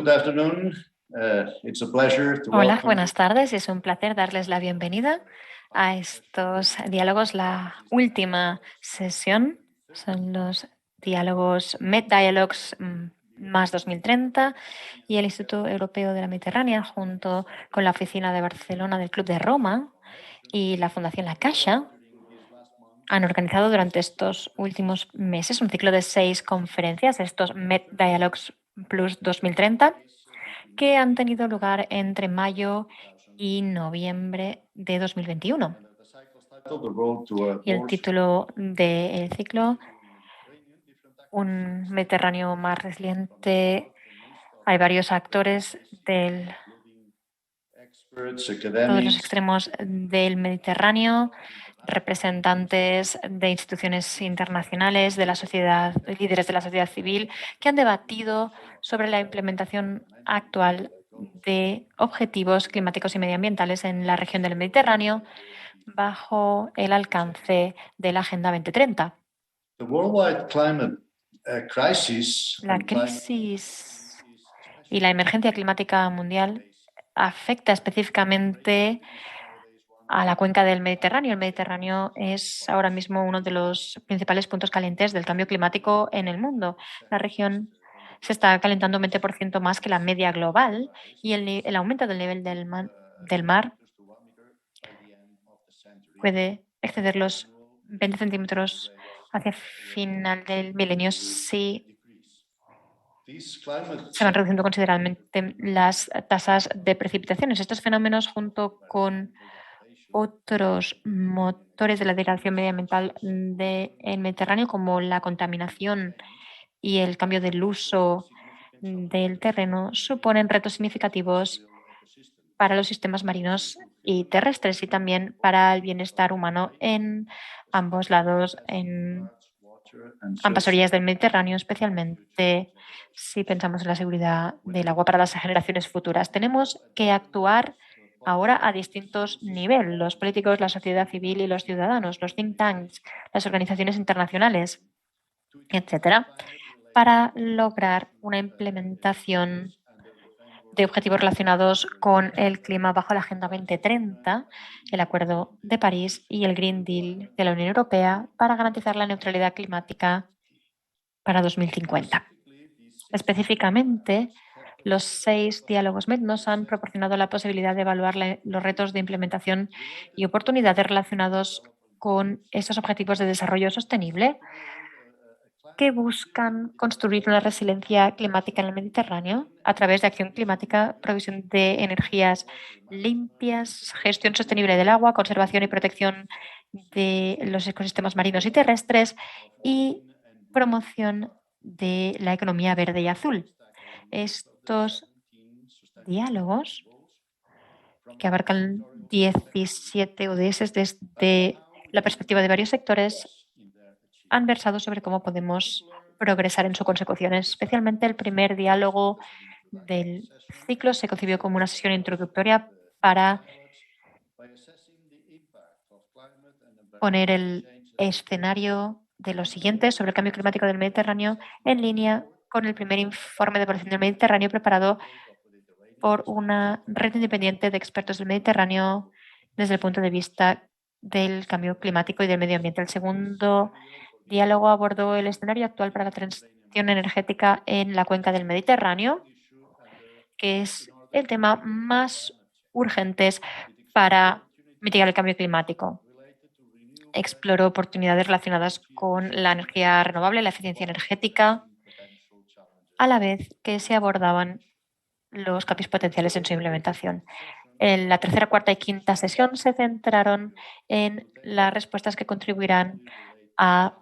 good afternoon. It's a pleasure to Hola, welcome buenas tardes. Es un placer darles la bienvenida a estos diálogos. La última sesión son los diálogos MedDialogues más 2030 y el Instituto Europeo de la Mediterránea, junto con la Oficina de Barcelona del Club de Roma y la Fundación La Caixa, han organizado durante estos últimos meses un ciclo de 6 conferencias, estos MedDialogues Plus 2030, que han tenido lugar entre mayo y noviembre de 2021. Y el título del ciclo, Un Mediterráneo más resiliente. Hay varios actores de todos los extremos del Mediterráneo, representantes de instituciones internacionales, de la sociedad, líderes de la sociedad civil, que han debatido sobre la implementación actual de objetivos climáticos y medioambientales en la región del Mediterráneo bajo el alcance de la Agenda 2030. La crisis y la emergencia climática mundial afecta específicamente a la cuenca del Mediterráneo. El Mediterráneo es ahora mismo uno de los principales puntos calientes del cambio climático en el mundo. La región se está calentando un 20% más que la media global y el aumento del nivel del mar puede exceder los 20 centímetros hacia final del milenio si se van reduciendo considerablemente las tasas de precipitaciones. Estos fenómenos, junto con otros motores de la degradación medioambiental del Mediterráneo, como la contaminación y el cambio del uso del terreno, suponen retos significativos para los sistemas marinos y terrestres y también para el bienestar humano en ambos lados, en ambas orillas del Mediterráneo, especialmente si pensamos en la seguridad del agua para las generaciones futuras. Tenemos que actuar ahora a distintos niveles, los políticos, la sociedad civil y los ciudadanos, los think tanks, las organizaciones internacionales, etcétera, para lograr una implementación de objetivos relacionados con el clima bajo la Agenda 2030, el Acuerdo de París y el Green Deal de la Unión Europea para garantizar la neutralidad climática para 2050. Específicamente, los 6 diálogos MED nos han proporcionado la posibilidad de evaluar los retos de implementación y oportunidades relacionados con estos objetivos de desarrollo sostenible que buscan construir una resiliencia climática en el Mediterráneo a través de acción climática, provisión de energías limpias, gestión sostenible del agua, conservación y protección de los ecosistemas marinos y terrestres y promoción de la economía verde y azul. Estos diálogos, que abarcan 17 ODS desde la perspectiva de varios sectores, han versado sobre cómo podemos progresar en su consecución. Especialmente el primer diálogo del ciclo se concibió como una sesión introductoria para poner el escenario de lo siguiente sobre el cambio climático del Mediterráneo en línea con el primer informe de evaluación del Mediterráneo preparado por una red independiente de expertos del Mediterráneo desde el punto de vista del cambio climático y del medio ambiente. El segundo diálogo abordó el escenario actual para la transición energética en la cuenca del Mediterráneo, que es el tema más urgente para mitigar el cambio climático. Exploró oportunidades relacionadas con la energía renovable, la eficiencia energética, a la vez que se abordaban los cambios potenciales en su implementación. En la tercera, cuarta y quinta sesión se centraron en las respuestas que contribuirán a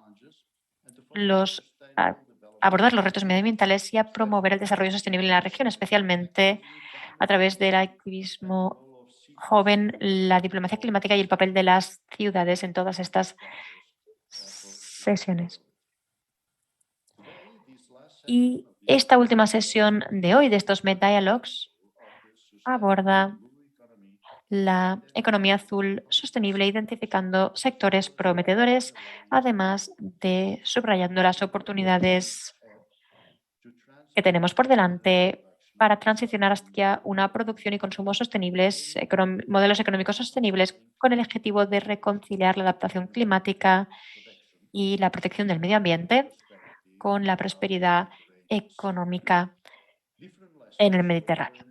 abordar los retos medioambientales y a promover el desarrollo sostenible en la región, especialmente a través del activismo joven, la diplomacia climática y el papel de las ciudades en todas estas sesiones. Y esta última sesión de hoy, de estos MedDialogues, aborda la economía azul sostenible, identificando sectores prometedores, además de subrayando las oportunidades que tenemos por delante para transicionar hacia una producción y consumo sostenibles, modelos económicos sostenibles, con el objetivo de reconciliar la adaptación climática y la protección del medio ambiente con la prosperidad económica en el Mediterráneo.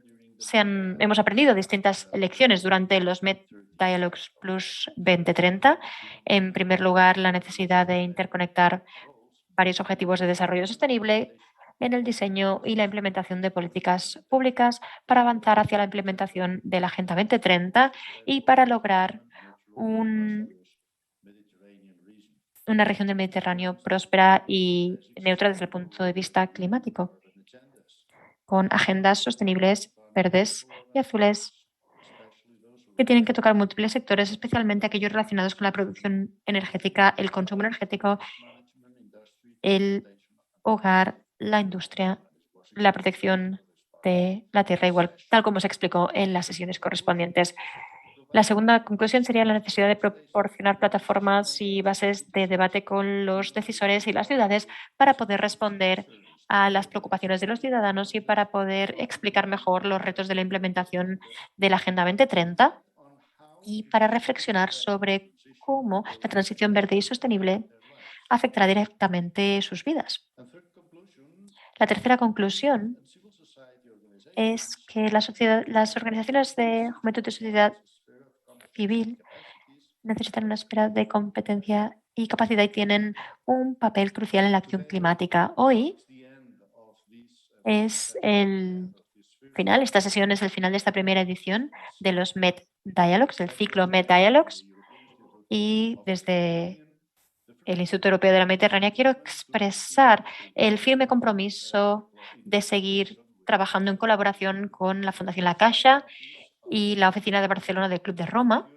Hemos aprendido distintas lecciones durante los Med Dialogues Plus 2030. En primer lugar, la necesidad de interconectar varios objetivos de desarrollo sostenible en el diseño y la implementación de políticas públicas para avanzar hacia la implementación de la Agenda 2030 y para lograr una región del Mediterráneo próspera y neutra desde el punto de vista climático, con agendas sostenibles, verdes y azules que tienen que tocar múltiples sectores, especialmente aquellos relacionados con la producción energética, el consumo energético, el hogar, la industria, la protección de la tierra, igual, tal como se explicó en las sesiones correspondientes. La segunda conclusión sería la necesidad de proporcionar plataformas y bases de debate con los decisores y las ciudades para poder responder a las preocupaciones de los ciudadanos y para poder explicar mejor los retos de la implementación de la Agenda 2030 y para reflexionar sobre cómo la transición verde y sostenible afectará directamente sus vidas. La tercera conclusión es que las organizaciones de juventud y sociedad civil necesitan una esfera de competencia y capacidad y tienen un papel crucial en la acción climática. Hoy es el final, esta sesión es el final de esta primera edición de los Med Dialogues, del ciclo Med Dialogues, y desde el Instituto Europeo de la Mediterránea quiero expresar el firme compromiso de seguir trabajando en colaboración con la Fundación La Caixa y la Oficina de Barcelona del Club de Roma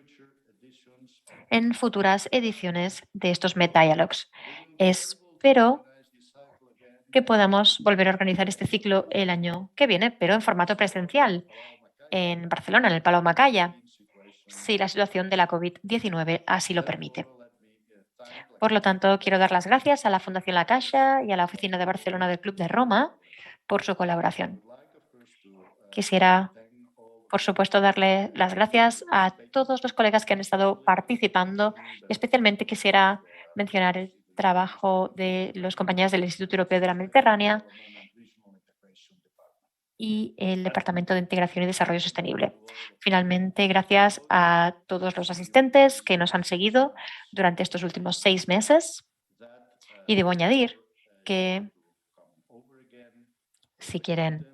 en futuras ediciones de estos Med Dialogues. Espero que podamos volver a organizar este ciclo el año que viene, pero en formato presencial, en Barcelona, en el Palau Macaya, si la situación de la COVID-19 así lo permite. Por lo tanto, quiero dar las gracias a la Fundación La Caixa y a la Oficina de Barcelona del Club de Roma por su colaboración. Quisiera, por supuesto, darle las gracias a todos los colegas que han estado participando y especialmente quisiera mencionar el trabajo de los compañeros del Instituto Europeo de la Mediterránea y el Departamento de Integración y Desarrollo Sostenible. Finalmente, gracias a todos los asistentes que nos han seguido durante estos últimos 6 meses. Y debo añadir que si quieren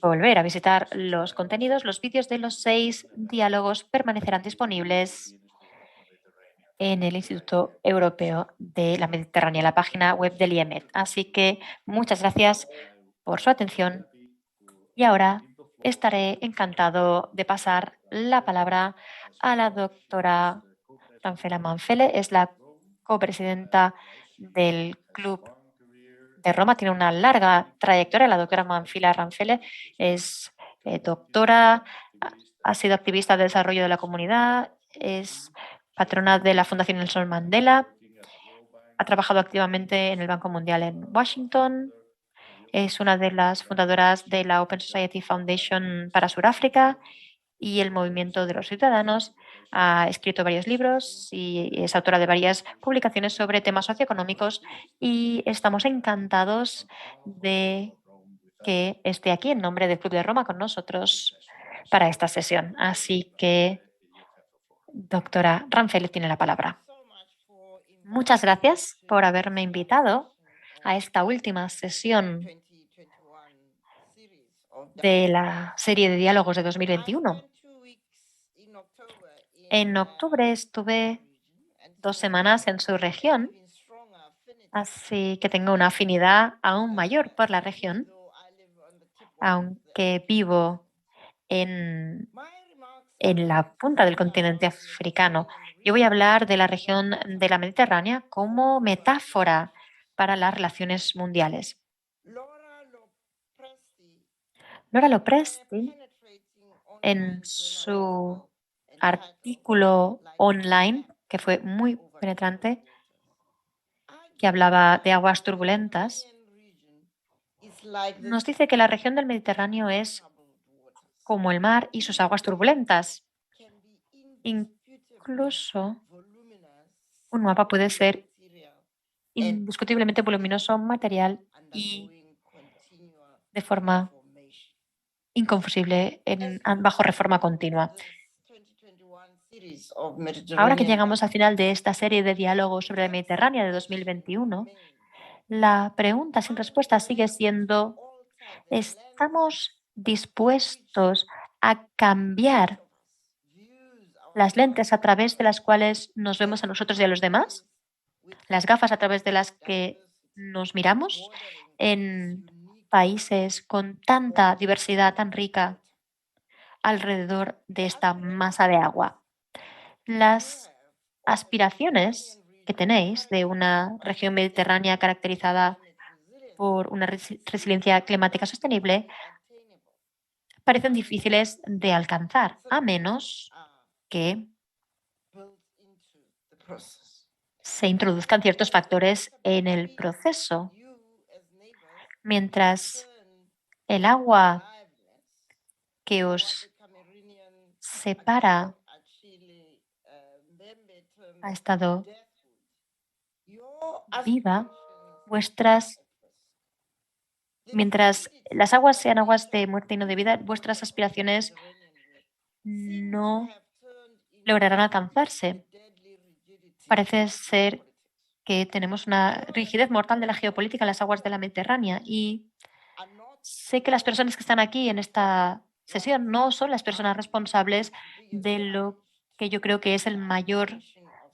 volver a visitar los contenidos, los vídeos de los 6 diálogos permanecerán disponibles en el Instituto Europeo de la Mediterránea, la página web del IEMED. Así que muchas gracias por su atención y ahora estaré encantado de pasar la palabra a la doctora Ranfela Manfele, es la copresidenta del Club de Roma, tiene una larga trayectoria. La doctora Manfila Ranfele es doctora, ha sido activista de desarrollo de la comunidad, es patrona de la Fundación Nelson Mandela, ha trabajado activamente en el Banco Mundial en Washington, es una de las fundadoras de la Open Society Foundation para Sudáfrica y el Movimiento de los Ciudadanos. Ha escrito varios libros y es autora de varias publicaciones sobre temas socioeconómicos y estamos encantados de que esté aquí en nombre del Club de Roma con nosotros para esta sesión. Así que, doctora Ranfeli tiene la palabra. Muchas gracias por haberme invitado a esta última sesión de la serie de diálogos de 2021. En octubre estuve 2 semanas en su región, así que tengo una afinidad aún mayor por la región, aunque vivo en la punta del continente africano. Yo voy a hablar de la región de la Mediterránea como metáfora para las relaciones mundiales. Laura Lopresti, en su artículo online, que fue muy penetrante, que hablaba de aguas turbulentas, Nos dice que la región del Mediterráneo es como el mar y sus aguas turbulentas. Incluso un mapa puede ser indiscutiblemente voluminoso, material y de forma inconfusible bajo reforma continua. Ahora que llegamos al final de esta serie de diálogos sobre la Mediterránea de 2021, la pregunta sin respuesta sigue siendo: ¿estamos dispuestos a cambiar las lentes a través de las cuales nos vemos a nosotros y a los demás? ¿Las gafas a través de las que nos miramos en países con tanta diversidad tan rica alrededor de esta masa de agua? Las aspiraciones que tenéis de una región mediterránea caracterizada por una resiliencia climática sostenible parecen difíciles de alcanzar, a menos que se introduzcan ciertos factores en el proceso. Mientras el agua que os separa ha estado viva, mientras las aguas sean aguas de muerte y no de vida, vuestras aspiraciones no lograrán alcanzarse. Parece ser que tenemos una rigidez mortal de la geopolítica en las aguas de la Mediterránea y sé que las personas que están aquí en esta sesión no son las personas responsables de lo que yo creo que es el mayor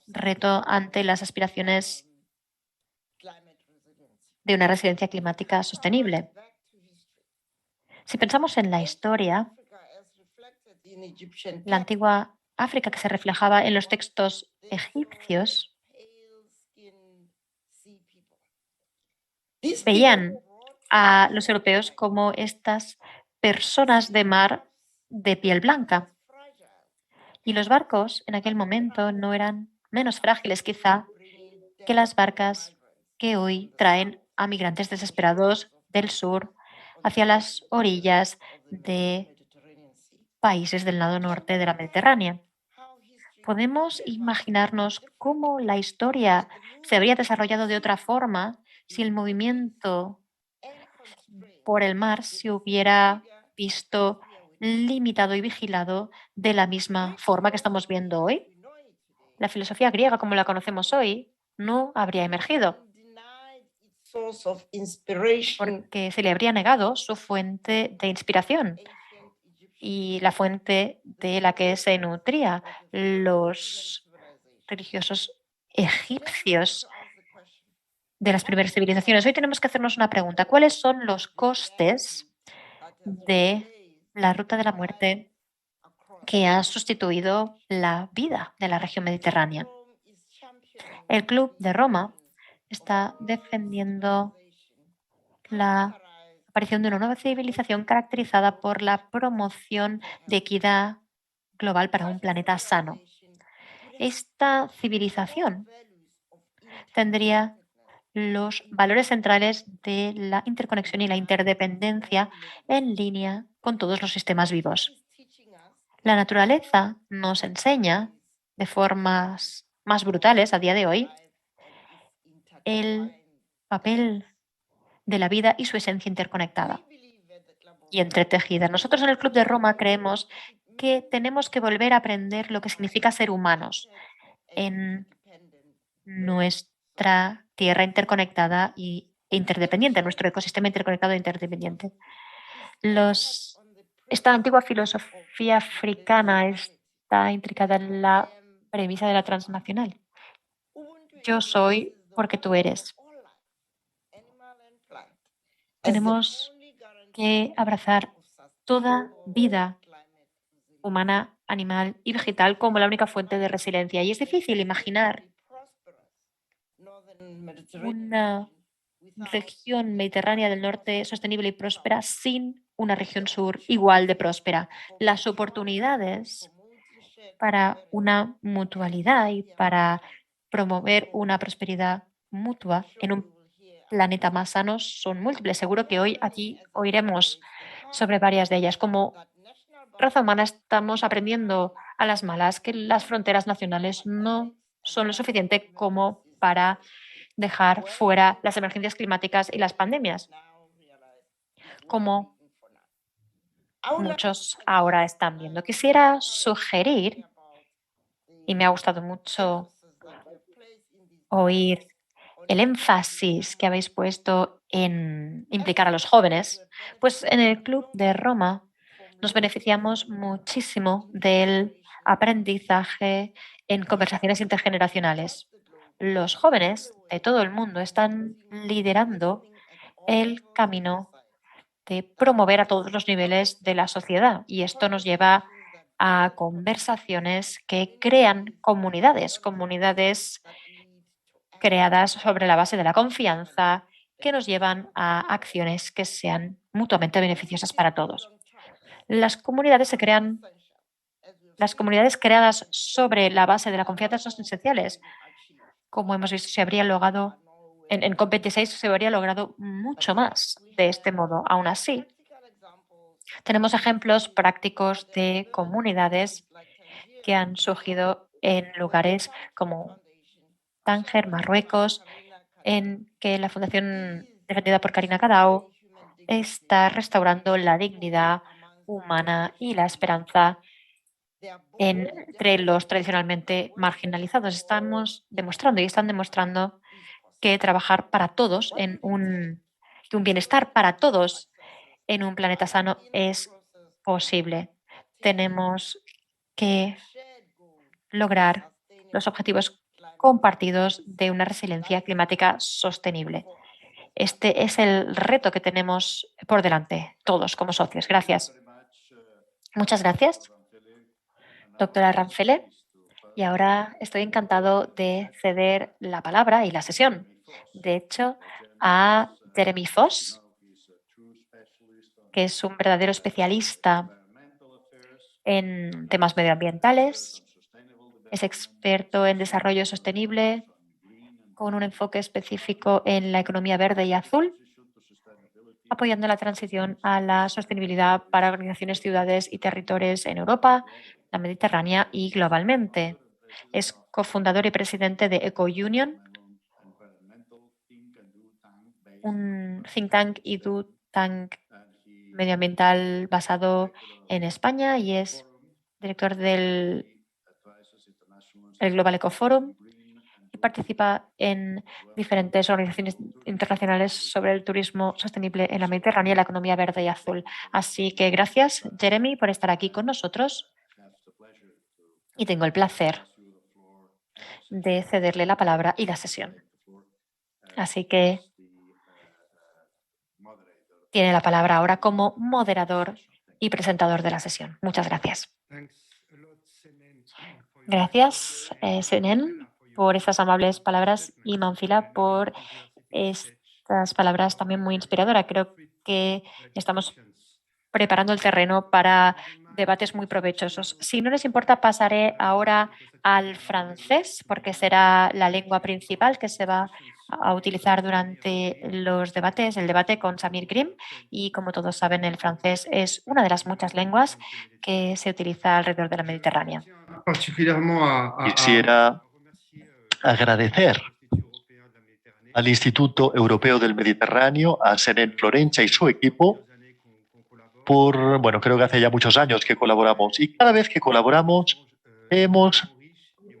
reto ante las aspiraciones de una residencia climática sostenible. Si pensamos en la historia, la antigua África que se reflejaba en los textos egipcios, veían a los europeos como estas personas de mar de piel blanca. Y los barcos en aquel momento no eran menos frágiles quizá que las barcas que hoy traen a migrantes desesperados del sur hacia las orillas de países del lado norte de la Mediterránea. Podemos imaginarnos cómo la historia se habría desarrollado de otra forma si el movimiento por el mar se hubiera visto limitado y vigilado de la misma forma que estamos viendo hoy. La filosofía griega, como la conocemos hoy, no habría emergido porque se le habría negado su fuente de inspiración y la fuente de la que se nutría los religiosos egipcios de las primeras civilizaciones. Hoy tenemos que hacernos una pregunta: ¿cuáles son los costes de la ruta de la muerte que ha sustituido la vida de la región mediterránea? El Club de Roma está defendiendo la aparición de una nueva civilización caracterizada por la promoción de equidad global para un planeta sano. Esta civilización tendría los valores centrales de la interconexión y la interdependencia en línea con todos los sistemas vivos. La naturaleza nos enseña de formas más brutales a día de hoy el papel de la vida y su esencia interconectada y entretejida. Nosotros en el Club de Roma creemos que tenemos que volver a aprender lo que significa ser humanos en nuestra tierra interconectada e interdependiente, nuestro ecosistema interconectado e interdependiente. Esta antigua filosofía africana está intricada en la premisa de la transnacional. Yo soy porque tú eres. Tenemos que abrazar toda vida humana, animal y vegetal como la única fuente de resiliencia. Y es difícil imaginar una región mediterránea del norte sostenible y próspera sin una región sur igual de próspera. Las oportunidades para una mutualidad y para promover una prosperidad mutua en un planeta más sano son múltiples. Seguro que hoy aquí oiremos sobre varias de ellas. Como raza humana estamos aprendiendo a las malas que las fronteras nacionales no son lo suficiente como para dejar fuera las emergencias climáticas y las pandemias, como muchos ahora están viendo. Quisiera sugerir, y me ha gustado mucho oír el énfasis que habéis puesto en implicar a los jóvenes, pues en el Club de Roma nos beneficiamos muchísimo del aprendizaje en conversaciones intergeneracionales. Los jóvenes de todo el mundo están liderando el camino de promover a todos los niveles de la sociedad y esto nos lleva a conversaciones que crean comunidades, comunidades creadas sobre la base de la confianza que nos llevan a acciones que sean mutuamente beneficiosas para todos. Las comunidades se crean, las comunidades creadas sobre la base de la confianza son esenciales. Como hemos visto, se habría logrado en COP26 se habría logrado mucho más de este modo. Aún así, tenemos ejemplos prácticos de comunidades que han surgido en lugares como Tánger, Marruecos, en que la fundación defendida por Karina Cadao está restaurando la dignidad humana y la esperanza entre los tradicionalmente marginalizados. Estamos demostrando y están demostrando que trabajar para todos que un bienestar para todos en un planeta sano es posible. Tenemos que lograr los objetivos compartidos de una resiliencia climática sostenible. Este es el reto que tenemos por delante, todos como socios. Gracias. Muchas gracias, doctora Rancele. Y ahora estoy encantado de ceder la palabra y la sesión, de hecho, a Jeremy Foss, que es un verdadero especialista en temas medioambientales, es experto en desarrollo sostenible con un enfoque específico en la economía verde y azul, apoyando la transición a la sostenibilidad para organizaciones, ciudades y territorios en Europa, la Mediterránea y globalmente. Es cofundador y presidente de EcoUnion, un think tank y do tank medioambiental basado en España y es director del el Global Eco Forum y participa en diferentes organizaciones internacionales sobre el turismo sostenible en la Mediterránea y la economía verde y azul. Así que gracias, Jeremy, por estar aquí con nosotros y tengo el placer de cederle la palabra y la sesión. Así que tiene la palabra ahora como moderador y presentador de la sesión. Muchas gracias. Gracias, Senen, por estas amables palabras y Manfila por estas palabras también muy inspiradoras. Creo que estamos preparando el terreno para debates muy provechosos. Si no les importa, pasaré ahora al francés, porque será la lengua principal que se va a utilizar durante los debates, el debate con Samir Grim. Y como todos saben, el francés es una de las muchas lenguas que se utiliza alrededor de la Mediterránea. Quisiera agradecer al Instituto Europeo del Mediterráneo, a Senen Florencia y su equipo, creo que hace ya muchos años que colaboramos y cada vez que colaboramos hemos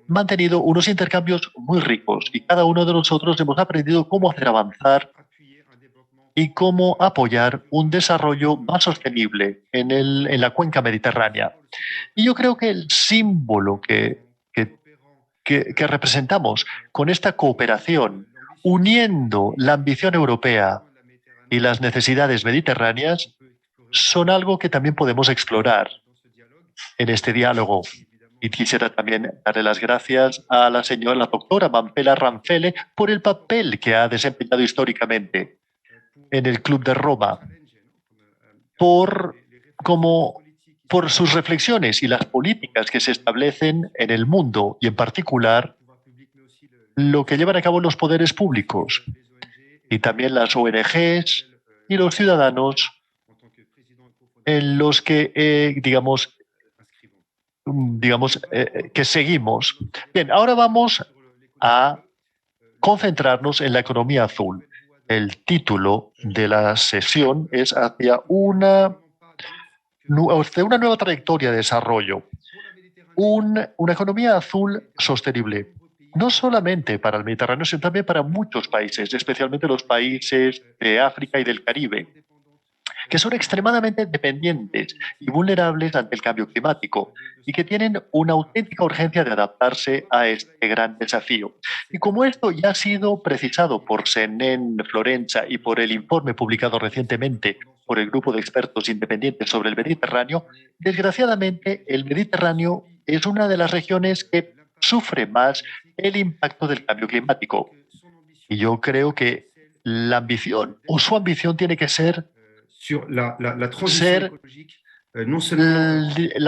mantenido unos intercambios muy ricos y cada uno de nosotros hemos aprendido cómo hacer avanzar y cómo apoyar un desarrollo más sostenible en la cuenca mediterránea. Y yo creo que el símbolo que representamos con esta cooperación, uniendo la ambición europea y las necesidades mediterráneas, son algo que también podemos explorar en este diálogo. Y quisiera también darle las gracias a la doctora Mampela Rancele por el papel que ha desempeñado históricamente en el Club de Roma, por sus reflexiones y las políticas que se establecen en el mundo y en particular lo que llevan a cabo los poderes públicos y también las ONGs y los ciudadanos en los que, que seguimos. Bien, ahora vamos a concentrarnos en la economía azul. El título de la sesión es hacia una nueva trayectoria de desarrollo, una economía azul sostenible, no solamente para el Mediterráneo, sino también para muchos países, especialmente los países de África y del Caribe, que son extremadamente dependientes y vulnerables ante el cambio climático y que tienen una auténtica urgencia de adaptarse a este gran desafío. Y como esto ya ha sido precisado por Senen Florenza y por el informe publicado recientemente por el grupo de expertos independientes sobre el Mediterráneo, desgraciadamente el Mediterráneo es una de las regiones que sufre más el impacto del cambio climático. Y yo creo que la ambición o su ambición tiene que ser la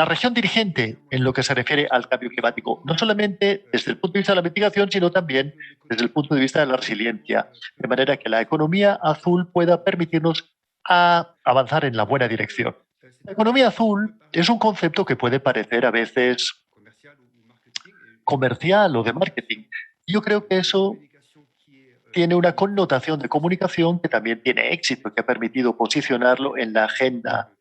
región dirigente en lo que se refiere al cambio climático, no solamente desde el punto de vista de la mitigación, sino también desde el punto de vista de la resiliencia, de manera que la economía azul pueda permitirnos avanzar en la buena dirección. La economía azul es un concepto que puede parecer a veces comercial o de marketing. Yo creo que eso tiene una connotación de comunicación que también tiene éxito, que ha permitido posicionarlo en la agenda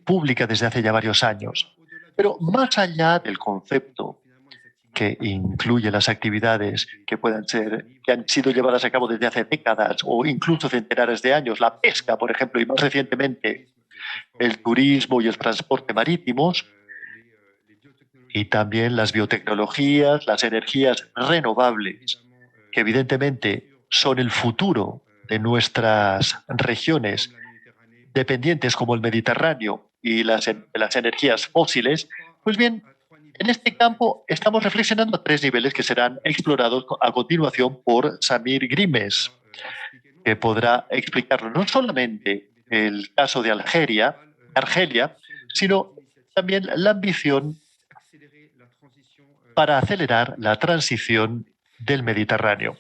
pública desde hace ya varios años. Pero más allá del concepto, que incluye las actividades que han sido llevadas a cabo desde hace décadas o incluso centenares de años, la pesca, por ejemplo, y más recientemente el turismo y el transporte marítimos, y también las biotecnologías, las energías renovables, que evidentemente son el futuro de nuestras regiones dependientes como el Mediterráneo y las energías fósiles, pues bien, en este campo estamos reflexionando a 3 niveles que serán explorados a continuación por Samir Grimes, que podrá explicarnos no solamente el caso de Argelia, sino también la ambición para acelerar la transición del Mediterráneo.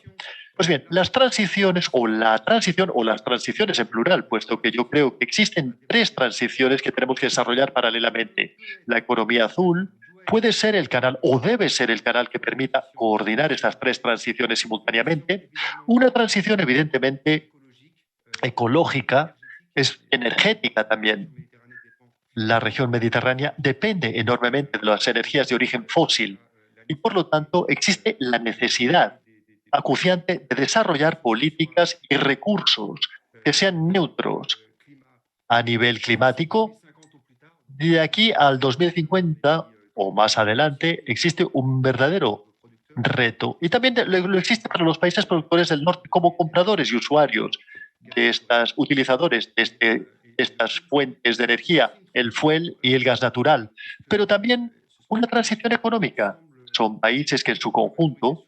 Pues bien, las transiciones o las transiciones en plural, puesto que yo creo que existen 3 transiciones que tenemos que desarrollar paralelamente. La economía azul puede ser el canal o debe ser el canal que permita coordinar estas 3 transiciones simultáneamente. Una transición evidentemente ecológica, es energética también. La región mediterránea depende enormemente de las energías de origen fósil y por lo tanto existe la necesidad acuciante de desarrollar políticas y recursos que sean neutros a nivel climático. De aquí al 2050 o más adelante existe un verdadero reto y también lo existe para los países productores del norte como compradores y usuarios de utilizadores de estas fuentes de energía, el fuel y el gas natural, pero también una transición económica. Son países que en su conjunto,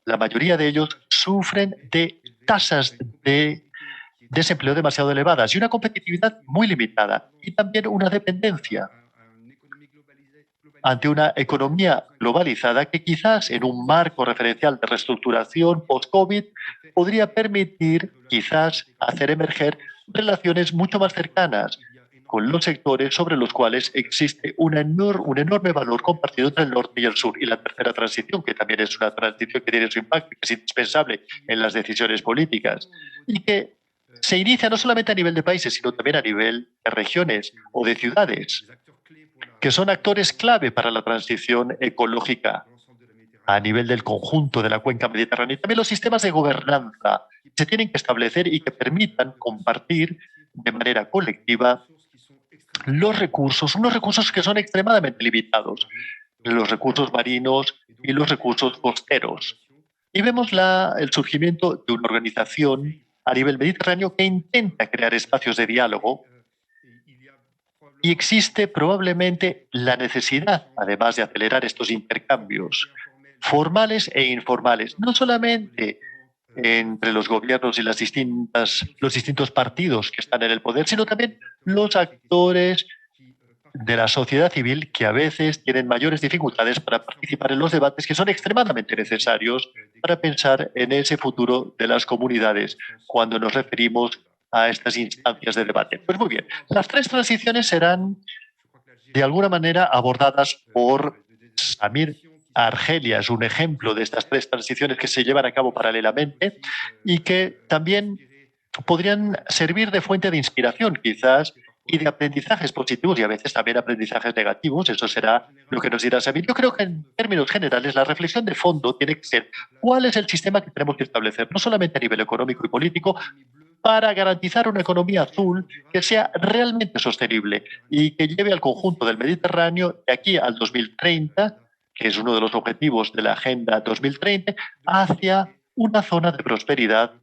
la mayoría de ellos sufren de tasas de desempleo demasiado elevadas y una competitividad muy limitada y también una dependencia ante una economía globalizada que quizás en un marco referencial de reestructuración post-COVID podría permitir quizás hacer emerger relaciones mucho más cercanas con los sectores sobre los cuales existe un enorme valor compartido entre el norte y el sur. Y la tercera transición, que también es una transición que tiene su impacto, que es indispensable en las decisiones políticas y que se inicia no solamente a nivel de países, sino también a nivel de regiones o de ciudades, que son actores clave para la transición ecológica a nivel del conjunto de la cuenca mediterránea. Y también los sistemas de gobernanza se tienen que establecer y que permitan compartir de manera colectiva los recursos, unos recursos que son extremadamente limitados, los recursos marinos y los recursos costeros. Y vemos el surgimiento de una organización a nivel mediterráneo que intenta crear espacios de diálogo y existe probablemente la necesidad, además de acelerar estos intercambios formales e informales, no solamente entre los gobiernos y los distintos partidos que están en el poder, sino también los actores de la sociedad civil que a veces tienen mayores dificultades para participar en los debates que son extremadamente necesarios para pensar en ese futuro de las comunidades cuando nos referimos a estas instancias de debate. Pues muy bien, las tres transiciones serán de alguna manera abordadas por Samir. Argelia es un ejemplo de estas tres transiciones que se llevan a cabo paralelamente y que también podrían servir de fuente de inspiración, quizás, y de aprendizajes positivos y a veces también aprendizajes negativos. Eso será lo que nos dirá Samir. Yo creo que en términos generales la reflexión de fondo tiene que ser cuál es el sistema que tenemos que establecer, no solamente a nivel económico y político, para garantizar una economía azul que sea realmente sostenible y que lleve al conjunto del Mediterráneo de aquí al 2030, que es uno de los objetivos de la Agenda 2030, hacia una zona de prosperidad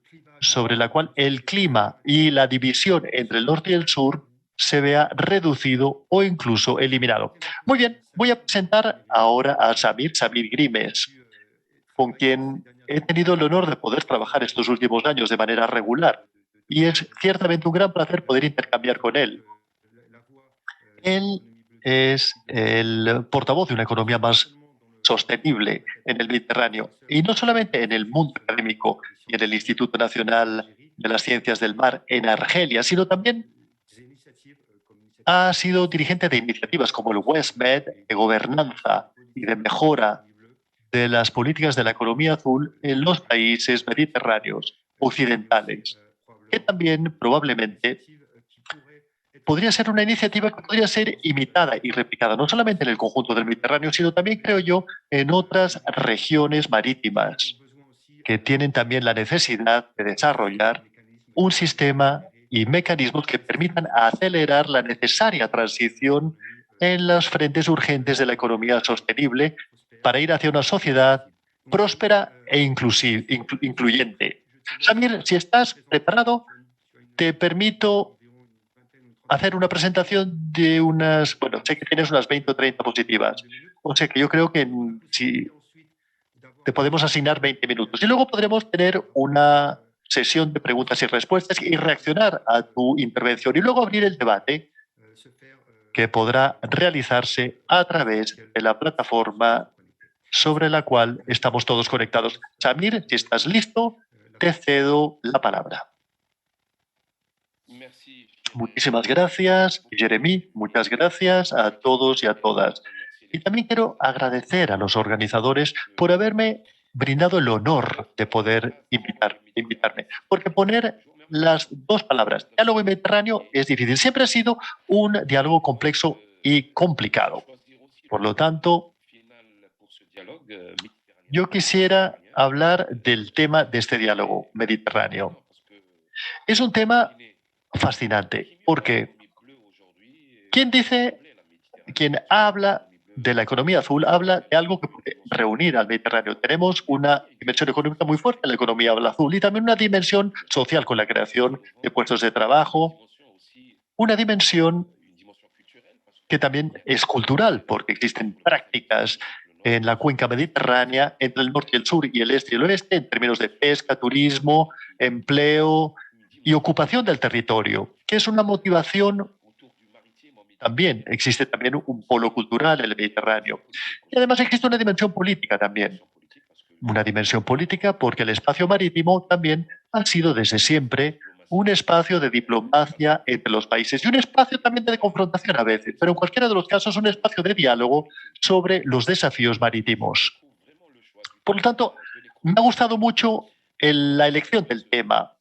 sobre la cual el clima y la división entre el norte y el sur se vea reducido o incluso eliminado. Muy bien, voy a presentar ahora a Samir Grimes, con quien he tenido el honor de poder trabajar estos últimos años de manera regular. Y es ciertamente un gran placer poder intercambiar con él. Él es el portavoz de una economía más sostenible en el Mediterráneo, y no solamente en el mundo académico y en el Instituto Nacional de las Ciencias del Mar en Argelia, sino también ha sido dirigente de iniciativas como el WestMed, de gobernanza y de mejora de las políticas de la economía azul en los países mediterráneos occidentales, que también probablemente podría ser una iniciativa que podría ser imitada y replicada no solamente en el conjunto del Mediterráneo, sino también, creo yo, en otras regiones marítimas que tienen también la necesidad de desarrollar un sistema y mecanismos que permitan acelerar la necesaria transición en los frentes urgentes de la economía sostenible para ir hacia una sociedad próspera e incluyente. Samir, si estás preparado, te permito hacer una presentación de unas, bueno, sé que tienes unas 20 o 30 positivas. O sea que yo creo que si te podemos asignar 20 minutos. Y luego podremos tener una sesión de preguntas y respuestas y reaccionar a tu intervención. Y luego abrir el debate que podrá realizarse a través de la plataforma sobre la cual estamos todos conectados. Samir, si estás listo, te cedo la palabra. Muchísimas gracias, Jeremy. Muchas gracias a todos y a todas. Y también quiero agradecer a los organizadores por haberme brindado el honor de poder invitarme. Porque poner las dos palabras, diálogo y Mediterráneo, es difícil. Siempre ha sido un diálogo complejo y complicado. Por lo tanto, yo quisiera hablar del tema de este diálogo mediterráneo. Es un tema fascinante, porque quien habla de la economía azul habla de algo que puede reunir al Mediterráneo. Tenemos una dimensión económica muy fuerte en la economía azul y también una dimensión social con la creación de puestos de trabajo, una dimensión que también es cultural, porque existen prácticas en la cuenca mediterránea entre el norte y el sur y el este y el oeste en términos de pesca, turismo, empleo y ocupación del territorio, que es una motivación. También existe también un polo cultural en el Mediterráneo. Y además existe una dimensión política también. Una dimensión política porque el espacio marítimo también ha sido desde siempre un espacio de diplomacia entre los países y un espacio también de confrontación a veces, pero en cualquiera de los casos un espacio de diálogo sobre los desafíos marítimos. Por lo tanto, me ha gustado mucho la elección del tema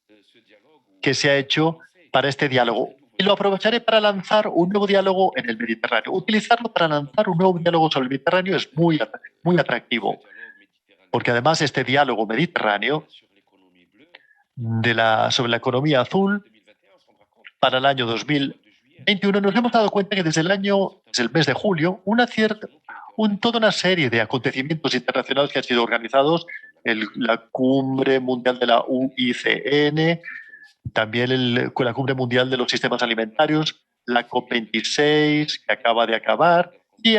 que se ha hecho para este diálogo. Y lo aprovecharé para lanzar un nuevo diálogo en el Mediterráneo. Utilizarlo para lanzar un nuevo diálogo sobre el Mediterráneo es muy atractivo, porque además este diálogo mediterráneo sobre la economía azul para el año 2021 nos hemos dado cuenta que desde el mes de julio, toda una serie de acontecimientos internacionales que han sido organizados, la Cumbre Mundial de la UICN, también la Cumbre Mundial de los Sistemas Alimentarios, la COP26, que acaba de acabar, y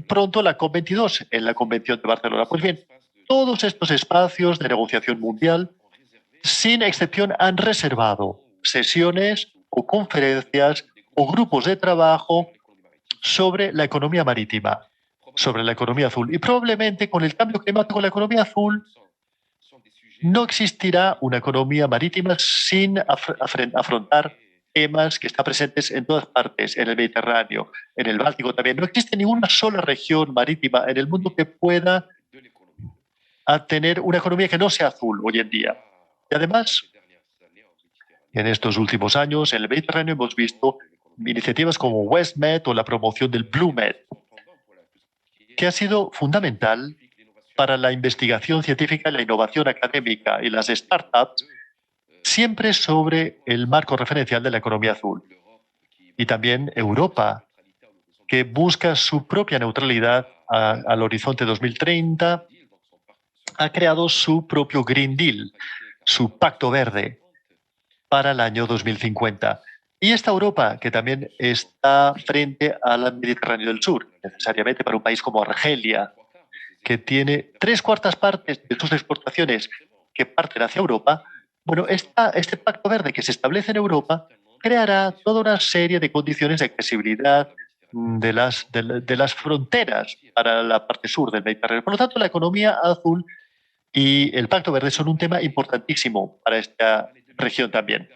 pronto la COP22 en la Convención de Barcelona. Pues bien, todos estos espacios de negociación mundial, sin excepción, han reservado sesiones o conferencias o grupos de trabajo sobre la economía marítima, sobre la economía azul. Y probablemente con el cambio climático, la economía azul No existirá una economía marítima sin afrontar temas que están presentes en todas partes, en el Mediterráneo, en el Báltico también. No existe ninguna sola región marítima en el mundo que pueda tener una economía que no sea azul hoy en día. Y además, en estos últimos años, en el Mediterráneo hemos visto iniciativas como WestMed o la promoción del BlueMed, que ha sido fundamental para la investigación científica y la innovación académica y las startups, siempre sobre el marco referencial de la economía azul. Y también Europa, que busca su propia neutralidad al horizonte 2030, ha creado su propio Green Deal, su Pacto Verde, para el año 2050. Y esta Europa, que también está frente al Mediterráneo del Sur, necesariamente para un país como Argelia, que tiene 3/4 partes de sus exportaciones que parten hacia Europa, bueno, este Pacto Verde que se establece en Europa creará toda una serie de condiciones de accesibilidad de las fronteras para la parte sur del Mediterráneo. Por lo tanto, la economía azul y el Pacto Verde son un tema importantísimo para esta región también.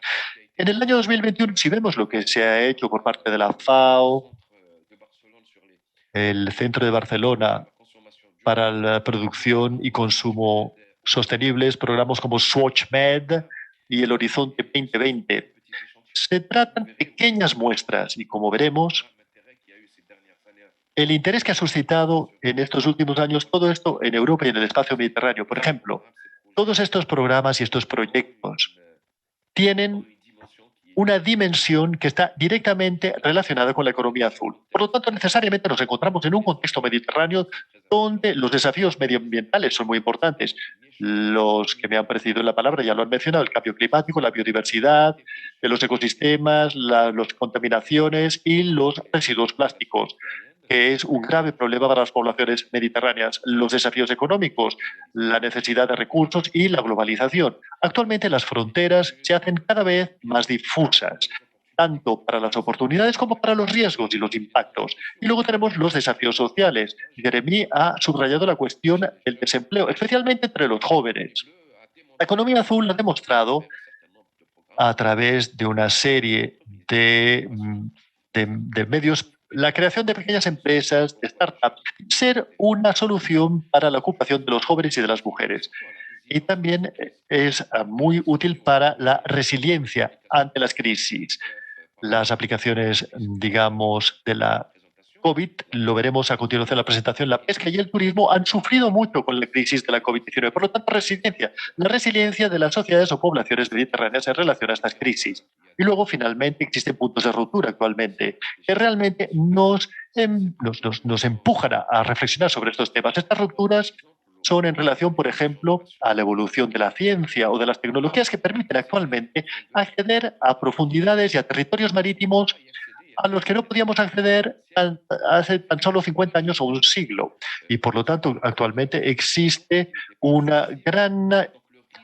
En el año 2021, si vemos lo que se ha hecho por parte de la FAO, el Centro de Barcelona para la producción y consumo sostenibles, programas como SwatchMed y el Horizonte 2020. Se tratan de pequeñas muestras y, como veremos, el interés que ha suscitado en estos últimos años todo esto en Europa y en el espacio mediterráneo. Por ejemplo, todos estos programas y estos proyectos tienen una dimensión que está directamente relacionada con la economía azul. Por lo tanto, necesariamente nos encontramos en un contexto mediterráneo donde los desafíos medioambientales son muy importantes. Los que me han precedido en la palabra ya lo han mencionado: el cambio climático, la biodiversidad, los ecosistemas, las contaminaciones y los residuos plásticos, que es un grave problema para las poblaciones mediterráneas, los desafíos económicos, la necesidad de recursos y la globalización. Actualmente las fronteras se hacen cada vez más difusas, tanto para las oportunidades como para los riesgos y los impactos. Y luego tenemos los desafíos sociales. Jeremy ha subrayado la cuestión del desempleo, especialmente entre los jóvenes. La economía azul ha demostrado, a través de una serie de medios, la creación de pequeñas empresas, de startups, ser una solución para la ocupación de los jóvenes y de las mujeres. Y también es muy útil para la resiliencia ante las crisis. Las aplicaciones, digamos, de la COVID, lo veremos a continuación en la presentación, la pesca y el turismo han sufrido mucho con la crisis de la COVID-19. Por lo tanto, la resiliencia de las sociedades o poblaciones mediterráneas en relación a estas crisis. Y luego, finalmente, existen puntos de ruptura actualmente que realmente nos empujan a reflexionar sobre estos temas. Estas rupturas son en relación, por ejemplo, a la evolución de la ciencia o de las tecnologías que permiten actualmente acceder a profundidades y a territorios marítimos a los que no podíamos acceder hace tan solo 50 años o un siglo. Y por lo tanto, actualmente existe una gran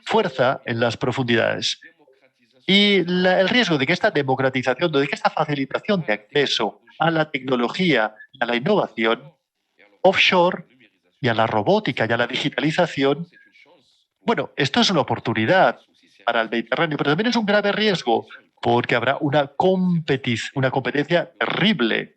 fuerza en las profundidades. Y el riesgo de que esta democratización, de que esta facilitación de acceso a la tecnología, a la innovación offshore y a la robótica y a la digitalización, bueno, esto es una oportunidad para el Mediterráneo, pero también es un grave riesgo, porque habrá una competencia terrible.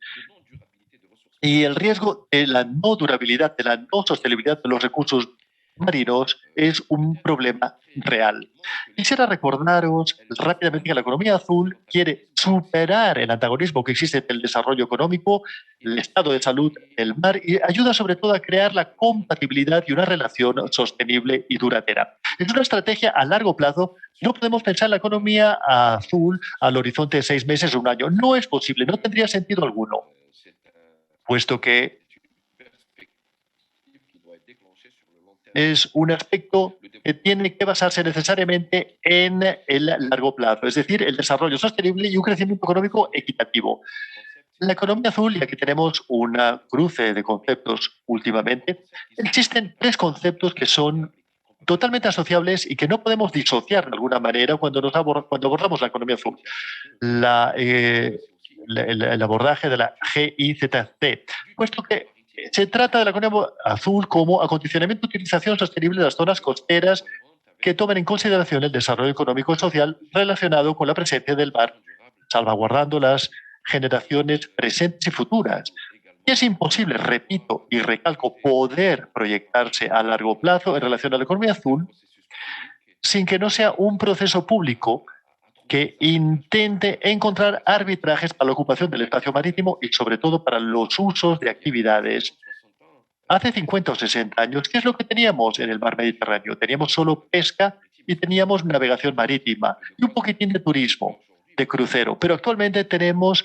Y el riesgo de la no durabilidad, de la no sostenibilidad de los recursos marinos es un problema real. Quisiera recordaros rápidamente que la economía azul quiere superar el antagonismo que existe entre el desarrollo económico, el estado de salud del mar, y ayuda sobre todo a crear la compatibilidad y una relación sostenible y duradera. Es una estrategia a largo plazo. No podemos pensar la economía azul al horizonte de 6 meses o un año. No es posible, no tendría sentido alguno, puesto que es un aspecto que tiene que basarse necesariamente en el largo plazo, es decir, el desarrollo sostenible y un crecimiento económico equitativo. La economía azul, y aquí tenemos una cruce de conceptos últimamente, existen 3 conceptos que son totalmente asociables y que no podemos disociar de alguna manera cuando abordamos la economía azul. El abordaje de la GIZC, puesto que se trata de la economía azul como acondicionamiento y utilización sostenible de las zonas costeras que tomen en consideración el desarrollo económico y social relacionado con la presencia del mar, salvaguardando las generaciones presentes y futuras. Y es imposible, repito y recalco, poder proyectarse a largo plazo en relación a la economía azul sin que no sea un proceso público que intente encontrar arbitrajes para la ocupación del espacio marítimo y sobre todo para los usos de actividades. Hace 50 o 60 años, ¿qué es lo que teníamos en el mar Mediterráneo? Teníamos solo pesca y teníamos navegación marítima y un poquitín de turismo, de crucero. Pero actualmente tenemos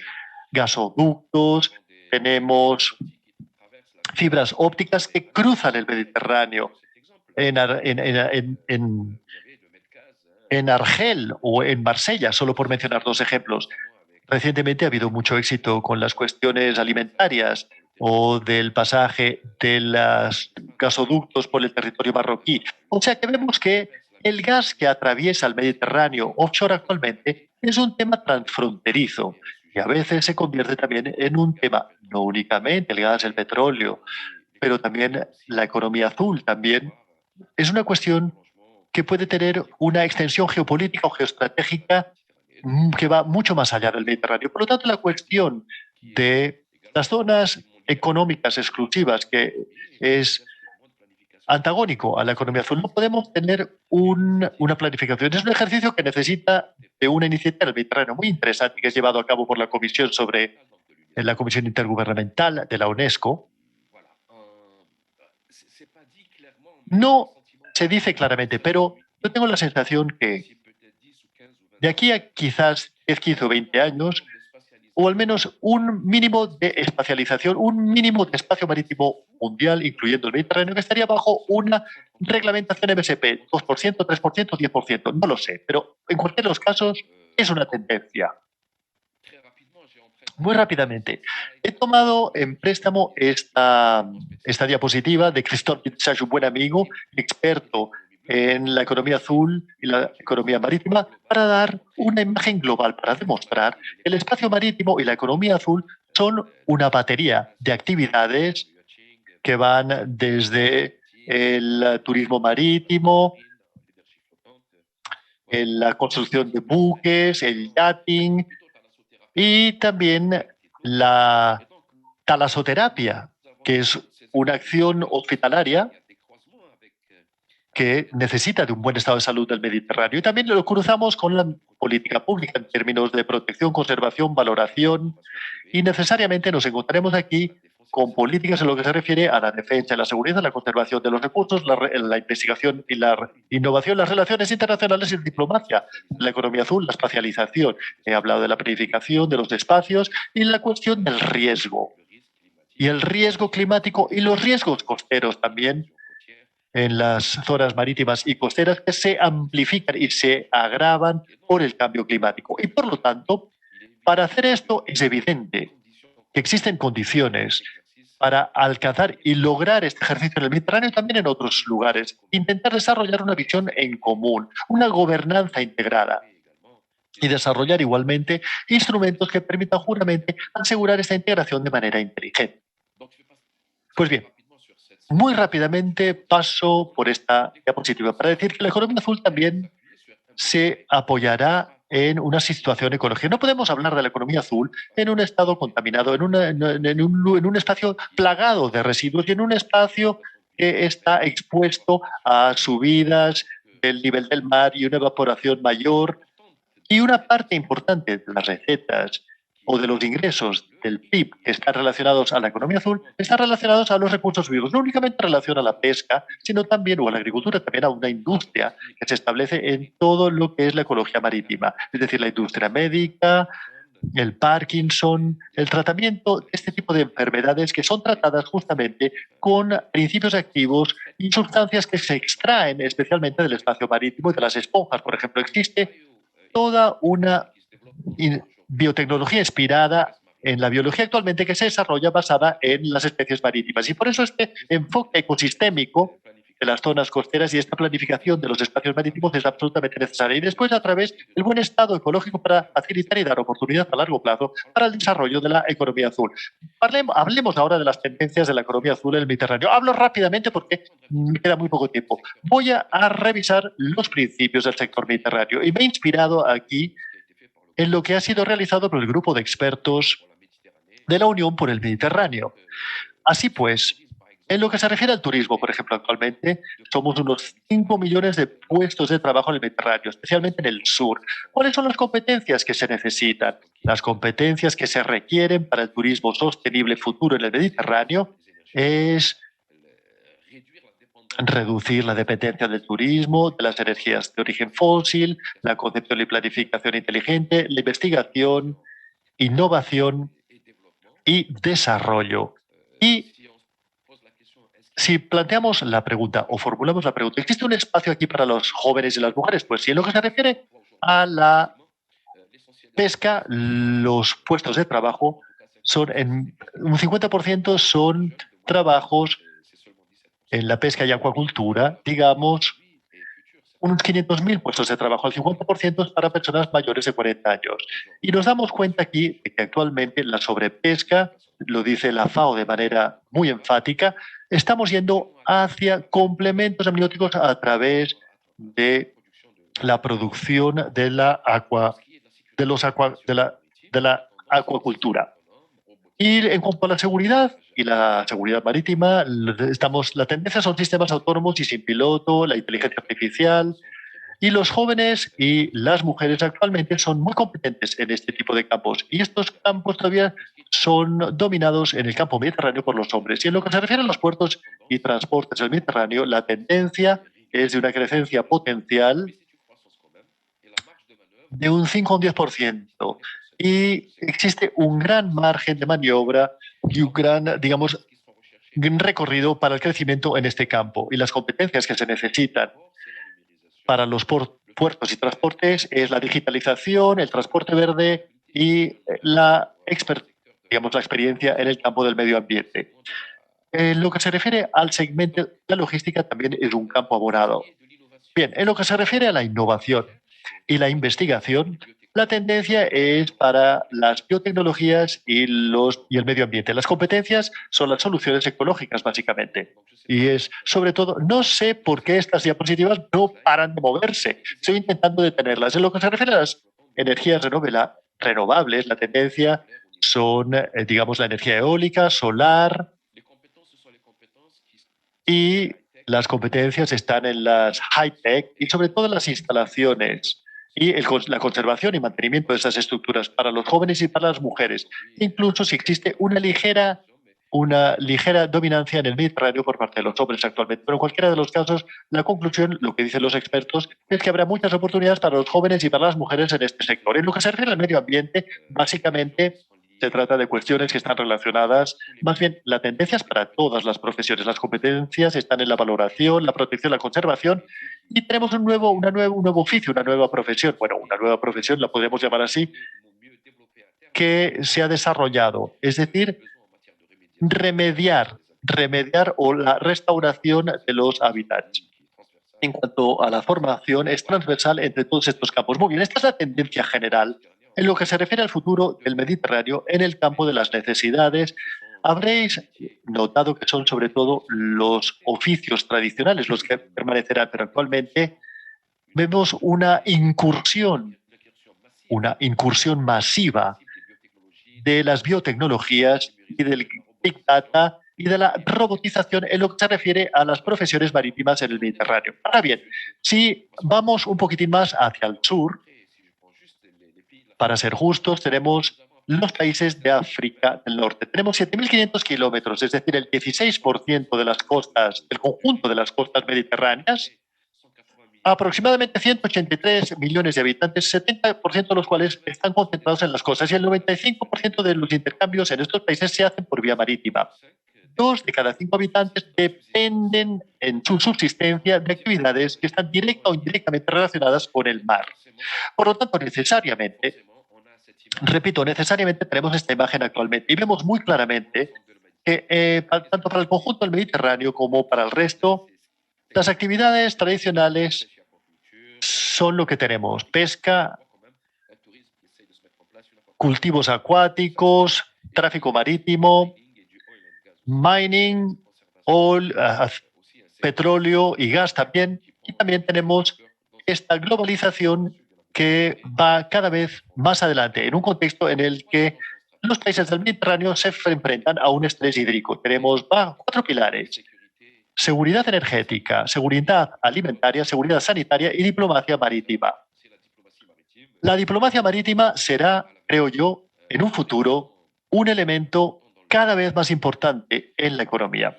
gasoductos, tenemos fibras ópticas que cruzan el Mediterráneo. En Argel o en Marsella, solo por mencionar dos ejemplos. Recientemente ha habido mucho éxito con las cuestiones alimentarias o del pasaje de los gasoductos por el territorio marroquí. O sea que vemos que el gas que atraviesa el Mediterráneo offshore actualmente es un tema transfronterizo y a veces se convierte también en un tema, no únicamente el gas, el petróleo, pero también la economía azul también. Es una cuestión que puede tener una extensión geopolítica o geoestratégica que va mucho más allá del Mediterráneo. Por lo tanto, la cuestión de las zonas económicas exclusivas, que es antagónico a la economía azul, no podemos tener una planificación. Es un ejercicio que necesita de una iniciativa del Mediterráneo muy interesante que es llevado a cabo por la Comisión en la Comisión Intergubernamental de la UNESCO. No se dice claramente, pero yo tengo la sensación que de aquí a quizás 10, 15 o 20 años, o al menos un mínimo de espacialización, un mínimo de espacio marítimo mundial, incluyendo el Mediterráneo, que estaría bajo una reglamentación MSP, 2%, 3%, 10%, no lo sé, pero en cualquiera de los casos es una tendencia. Muy rápidamente, he tomado en préstamo esta diapositiva de Christophe Pitzage, un buen amigo, experto en la economía azul y la economía marítima, para dar una imagen global, para demostrar que el espacio marítimo y la economía azul son una batería de actividades que van desde el turismo marítimo, la construcción de buques, el yachting y también la talasoterapia, que es una acción hospitalaria que necesita de un buen estado de salud del Mediterráneo. Y también lo cruzamos con la política pública en términos de protección, conservación, valoración. Y necesariamente nos encontraremos aquí con políticas en lo que se refiere a la defensa, la seguridad, la conservación de los recursos, la investigación y la innovación, las relaciones internacionales y la diplomacia, la economía azul, la espacialización. He hablado de la planificación, de los espacios y la cuestión del riesgo. Y el riesgo climático y los riesgos costeros también en las zonas marítimas y costeras que se amplifican y se agravan por el cambio climático. Y por lo tanto, para hacer esto es evidente que existen condiciones para alcanzar y lograr este ejercicio en el Mediterráneo y también en otros lugares. Intentar desarrollar una visión en común, una gobernanza integrada y desarrollar igualmente instrumentos que permitan justamente asegurar esta integración de manera inteligente. Pues bien, muy rápidamente paso por esta diapositiva para decir que la economía azul también se apoyará en una situación ecológica. No podemos hablar de la economía azul en un estado contaminado, en un espacio plagado de residuos y en un espacio que está expuesto a subidas del nivel del mar y una evaporación mayor. Y una parte importante de las recetas o de los ingresos del PIB que están relacionados a la economía azul, están relacionados a los recursos vivos, no únicamente en relación a la pesca, sino también, o a la agricultura, también a una industria que se establece en todo lo que es la ecología marítima, es decir, la industria médica, el Parkinson, el tratamiento de este tipo de enfermedades que son tratadas justamente con principios activos y sustancias que se extraen especialmente del espacio marítimo y de las esponjas. Por ejemplo, existe toda una biotecnología inspirada en la biología actualmente que se desarrolla basada en las especies marítimas. Y por eso este enfoque ecosistémico de las zonas costeras, y esta planificación de los espacios marítimos es absolutamente necesaria. Y después, a través del buen estado ecológico, para facilitar y dar oportunidad a largo plazo para el desarrollo de la economía azul. Hablemos ahora de las tendencias de la economía azul en el Mediterráneo. Hablo rápidamente porque me queda muy poco tiempo. Voy a revisar los principios del sector mediterráneo y me he inspirado aquí en lo que ha sido realizado por el grupo de expertos de la Unión por el Mediterráneo. Así pues, en lo que se refiere al turismo, por ejemplo, actualmente somos unos 5 millones de puestos de trabajo en el Mediterráneo, especialmente en el sur. ¿Cuáles son las competencias que se necesitan? Las competencias que se requieren para el turismo sostenible futuro en el Mediterráneo es reducir la dependencia del turismo, de las energías de origen fósil, la concepción y planificación inteligente, la investigación, innovación y desarrollo. Y si planteamos la pregunta o formulamos la pregunta, ¿existe un espacio aquí para los jóvenes y las mujeres? Pues sí, en lo que se refiere a la pesca, los puestos de trabajo son en un 50% son trabajos en la pesca y acuacultura, digamos, unos 500.000 puestos de trabajo, el 50% es para personas mayores de 40 años. Y nos damos cuenta aquí de que actualmente la sobrepesca, lo dice la FAO de manera muy enfática, estamos yendo hacia complementos amnióticos a través de la producción de la acuacultura. Y en cuanto a la seguridad y la seguridad marítima, la tendencia son sistemas autónomos y sin piloto, la inteligencia artificial, y los jóvenes y las mujeres actualmente son muy competentes en este tipo de campos. Y estos campos todavía son dominados en el campo mediterráneo por los hombres. Y en lo que se refiere a los puertos y transportes del Mediterráneo, la tendencia es de una crecencia potencial de un 5 o un 10%. Y existe un gran margen de maniobra y un gran, digamos, recorrido para el crecimiento en este campo. Y las competencias que se necesitan para los puertos y transportes es la digitalización, el transporte verde y la experiencia en el campo del medio ambiente. En lo que se refiere al segmento, la logística también es un campo abonado. Bien, en lo que se refiere a la innovación y la investigación, la tendencia es para las biotecnologías y el medio ambiente. Las competencias son las soluciones ecológicas, básicamente. Y es, sobre todo, no sé por qué estas diapositivas no paran de moverse. Estoy intentando detenerlas. En lo que se refiere a las energías renovables, la tendencia son, digamos, la energía eólica, solar, y las competencias están en las high-tech y sobre todo en las instalaciones y la conservación y mantenimiento de esas estructuras para los jóvenes y para las mujeres. Incluso si existe una ligera dominancia en el Mediterráneo por parte de los hombres actualmente. Pero en cualquiera de los casos, la conclusión, lo que dicen los expertos, es que habrá muchas oportunidades para los jóvenes y para las mujeres en este sector. En lo que se refiere al medio ambiente, básicamente se trata de cuestiones que están relacionadas, más bien la tendencia es para todas las profesiones. Las competencias están en la valoración, la protección, la conservación, y tenemos un nuevo oficio, una nueva profesión. Bueno, una nueva profesión la podemos llamar así, que se ha desarrollado. Es decir, remediar o la restauración de los hábitats. En cuanto a la formación, es transversal entre todos estos campos. Muy bien, esta es la tendencia general. En lo que se refiere al futuro del Mediterráneo, en el campo de las necesidades, habréis notado que son sobre todo los oficios tradicionales los que permanecerán, pero actualmente vemos una incursión masiva de las biotecnologías y del Big Data y de la robotización en lo que se refiere a las profesiones marítimas en el Mediterráneo. Ahora bien, si vamos un poquitín más hacia el sur, para ser justos, tenemos los países de África del Norte. Tenemos 7.500 kilómetros, es decir, el 16% de las costas, del conjunto de las costas mediterráneas, aproximadamente 183 millones de habitantes, 70% de los cuales están concentrados en las costas, y el 95% de los intercambios en estos países se hacen por vía marítima. 2 de cada 5 habitantes dependen en su subsistencia de actividades que están directa o indirectamente relacionadas con el mar. Por lo tanto, necesariamente tenemos esta imagen actualmente y vemos muy claramente que tanto para el conjunto del Mediterráneo como para el resto, Las actividades tradicionales son lo que tenemos: pesca, cultivos acuáticos, tráfico marítimo, mining, oil, petróleo y gas también. Y también tenemos esta globalización que va cada vez más adelante, en un contexto en el que los países del Mediterráneo se enfrentan a un estrés hídrico. Tenemos 4 pilares: seguridad energética, seguridad alimentaria, seguridad sanitaria y diplomacia marítima. La diplomacia marítima será, creo yo, en un futuro, un elemento cada vez más importante en la economía.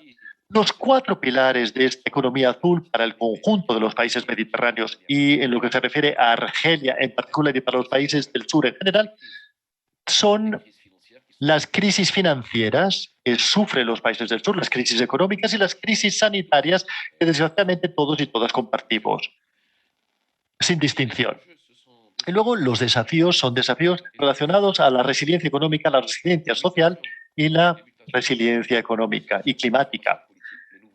Los 4 pilares de esta economía azul para el conjunto de los países mediterráneos y en lo que se refiere a Argelia en particular y para los países del sur en general son las crisis financieras que sufren los países del sur, las crisis económicas y las crisis sanitarias que desgraciadamente todos y todas compartimos, sin distinción. Y luego los desafíos son desafíos relacionados a la resiliencia económica, la resiliencia social y la resiliencia económica y climática.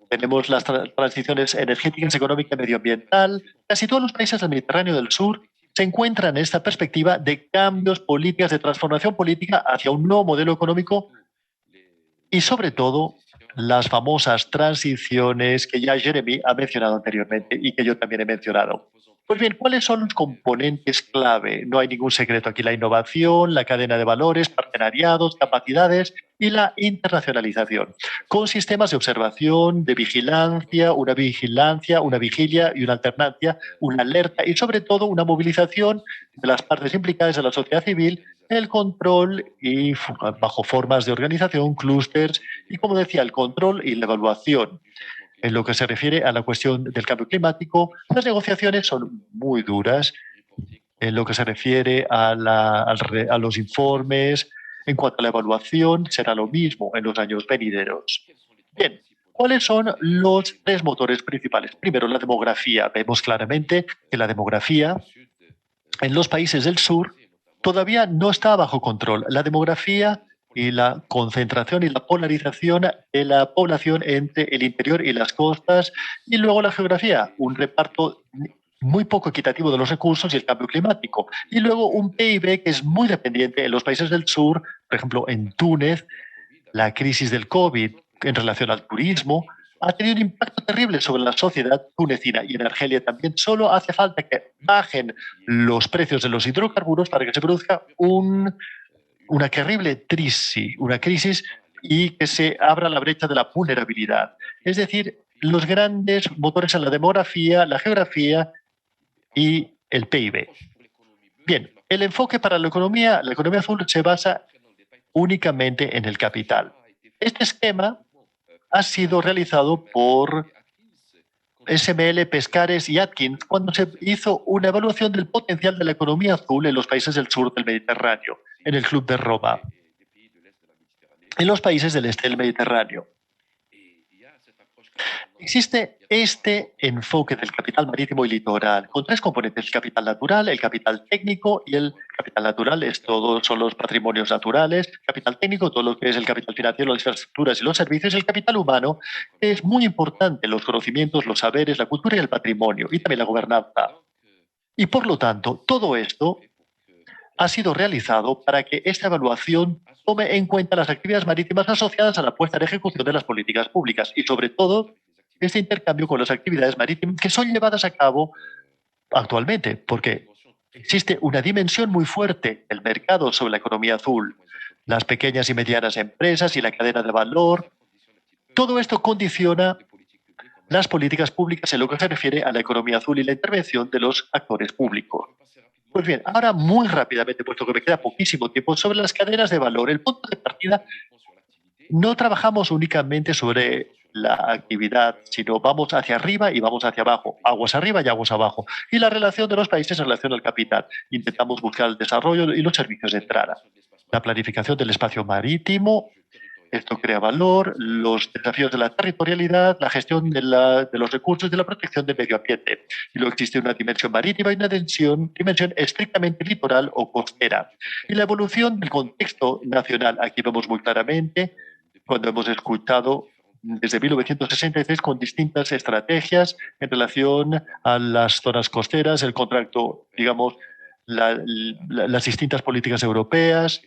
Tenemos las transiciones energéticas, económica y medioambiental. Casi todos los países del Mediterráneo del Sur se encuentran en esta perspectiva de cambios políticas, de transformación política hacia un nuevo modelo económico y, sobre todo, las famosas transiciones que ya Jeremy ha mencionado anteriormente y que yo también he mencionado. Pues bien, ¿cuáles son los componentes clave? No hay ningún secreto aquí: la innovación, la cadena de valores, partenariados, capacidades y la internacionalización, con sistemas de observación, de vigilancia, una vigilia y una alternancia, una alerta y, sobre todo, una movilización de las partes implicadas de la sociedad civil, el control y bajo formas de organización, clústeres y, como decía, el control y la evaluación. En lo que se refiere a la cuestión del cambio climático, las negociaciones son muy duras. En lo que se refiere a los informes, en cuanto a la evaluación, será lo mismo en los años venideros. Bien, ¿cuáles son los 3 motores principales? Primero, la demografía. Vemos claramente que la demografía en los países del sur todavía no está bajo control. La demografía y la concentración y la polarización de la población entre el interior y las costas, y luego la geografía, un reparto muy poco equitativo de los recursos y el cambio climático, y luego un PIB que es muy dependiente en los países del sur, por ejemplo en Túnez, la crisis del COVID en relación al turismo ha tenido un impacto terrible sobre la sociedad tunecina, y en Argelia también. Solo hace falta que bajen los precios de los hidrocarburos para que se produzca una terrible crisis y que se abra la brecha de la vulnerabilidad. Es decir, los grandes motores en la demografía, la geografía y el PIB. Bien, el enfoque para la economía azul se basa únicamente en el capital. Este esquema ha sido realizado por SML, Pescares y Atkins cuando se hizo una evaluación del potencial de la economía azul en los países del sur del Mediterráneo, en el Club de Roma, en los países del este del Mediterráneo. Existe este enfoque del capital marítimo y litoral con 3 componentes: el capital natural, el capital técnico y el capital natural. Son los patrimonios naturales. Capital técnico, todo lo que es el capital financiero, las infraestructuras y los servicios. El capital humano, que es muy importante: los conocimientos, los saberes, la cultura y el patrimonio, y también la gobernanza. Y por lo tanto, todo esto ha sido realizado para que esta evaluación tome en cuenta las actividades marítimas asociadas a la puesta en ejecución de las políticas públicas y, sobre todo, este intercambio con las actividades marítimas que son llevadas a cabo actualmente, porque existe una dimensión muy fuerte del mercado sobre la economía azul, las pequeñas y medianas empresas y la cadena de valor. Todo esto condiciona las políticas públicas en lo que se refiere a la economía azul y la intervención de los actores públicos. Pues bien, ahora muy rápidamente, puesto que me queda poquísimo tiempo, sobre las cadenas de valor. El punto de partida: no trabajamos únicamente sobre la actividad, sino vamos hacia arriba y vamos hacia abajo, aguas arriba y aguas abajo. Y la relación de los países en relación al capital. Intentamos buscar el desarrollo y los servicios de entrada. La planificación del espacio marítimo, esto crea valor, los desafíos de la territorialidad, la gestión de los recursos y de la protección del medio ambiente. Y luego existe una dimensión marítima y una dimensión estrictamente litoral o costera. Y la evolución del contexto nacional. Aquí vemos muy claramente, cuando hemos escuchado desde 1966 con distintas estrategias en relación a las zonas costeras, el contrato, digamos, las distintas políticas europeas,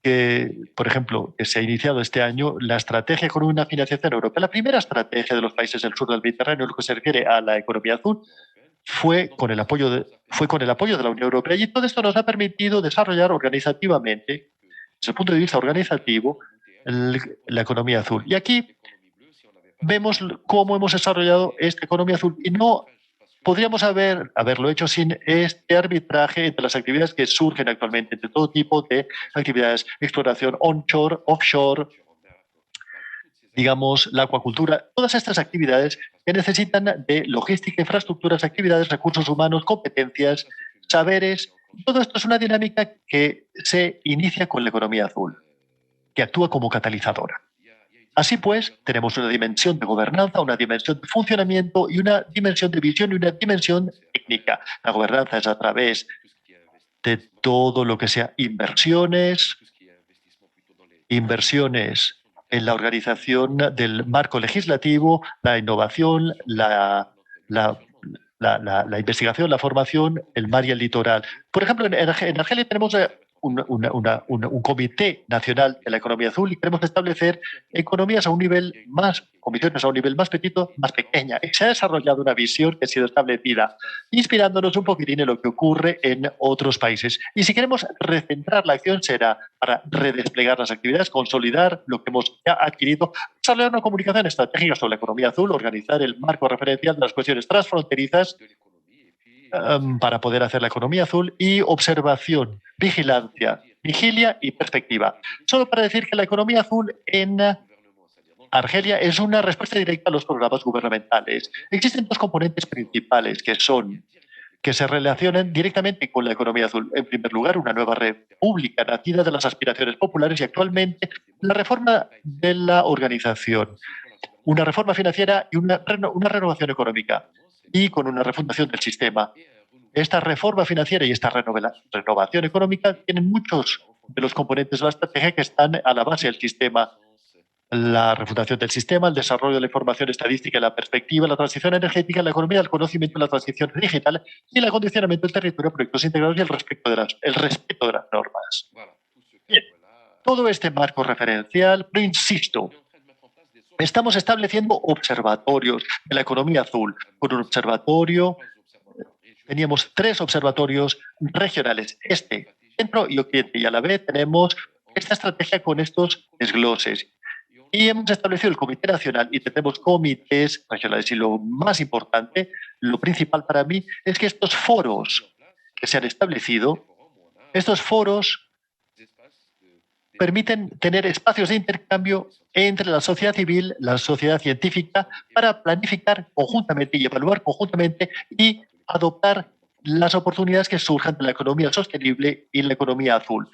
que, por ejemplo, que se ha iniciado este año la estrategia con una financiación europea. La primera estrategia de los países del sur del Mediterráneo, en lo que se refiere a la economía azul, fue con el apoyo de la Unión Europea, y todo esto nos ha permitido desarrollar organizativamente, desde el punto de vista organizativo, la economía azul. Y aquí vemos cómo hemos desarrollado esta economía azul, y no podríamos haberlo hecho sin este arbitraje entre las actividades que surgen actualmente, entre todo tipo de actividades, exploración onshore, offshore, digamos, la acuacultura, todas estas actividades que necesitan de logística, infraestructuras, actividades, recursos humanos, competencias, saberes. Todo esto es una dinámica que se inicia con la economía azul, que actúa como catalizadora. Así pues, tenemos una dimensión de gobernanza, una dimensión de funcionamiento y una dimensión de visión y una dimensión técnica. La gobernanza es a través de todo lo que sea inversiones en la organización del marco legislativo, la innovación, la investigación, la formación, el mar y el litoral. Por ejemplo, en Argelia tenemos un comité nacional de la economía azul, y queremos establecer economías a un nivel comisiones a un nivel más pequeña. Y se ha desarrollado una visión que ha sido establecida, inspirándonos un poquitín en lo que ocurre en otros países. Y si queremos recentrar la acción, será para redesplegar las actividades, consolidar lo que hemos ya adquirido, desarrollar una comunicación estratégica sobre la economía azul, organizar el marco referencial de las cuestiones transfronterizas para poder hacer la economía azul, y observación, vigilia y perspectiva. Solo para decir que la economía azul en Argelia es una respuesta directa a los programas gubernamentales. Existen dos componentes principales que se relacionan directamente con la economía azul. En primer lugar, una nueva república nacida de las aspiraciones populares, y actualmente la reforma de la organización, una reforma financiera y una renovación económica, y con una refundación del sistema. Esta reforma financiera y esta renovación económica tienen muchos de los componentes de la estrategia que están a la base del sistema. La refundación del sistema, el desarrollo de la información estadística y la perspectiva, la transición energética, la economía del conocimiento, la transición digital y el acondicionamiento del territorio, proyectos integrados y el respeto de las normas. Bien, todo este marco referencial, pero insisto, estamos estableciendo observatorios de la economía azul. Con un observatorio, teníamos 3 observatorios regionales, centro y occidente, y a la vez tenemos esta estrategia con estos desgloses. Y hemos establecido el Comité Nacional y tenemos comités regionales. Y lo más importante, lo principal para mí, es que estos foros que se han establecido, estos foros permiten tener espacios de intercambio entre la sociedad civil, la sociedad científica, para planificar conjuntamente y evaluar conjuntamente y adoptar las oportunidades que surjan de la economía sostenible y la economía azul.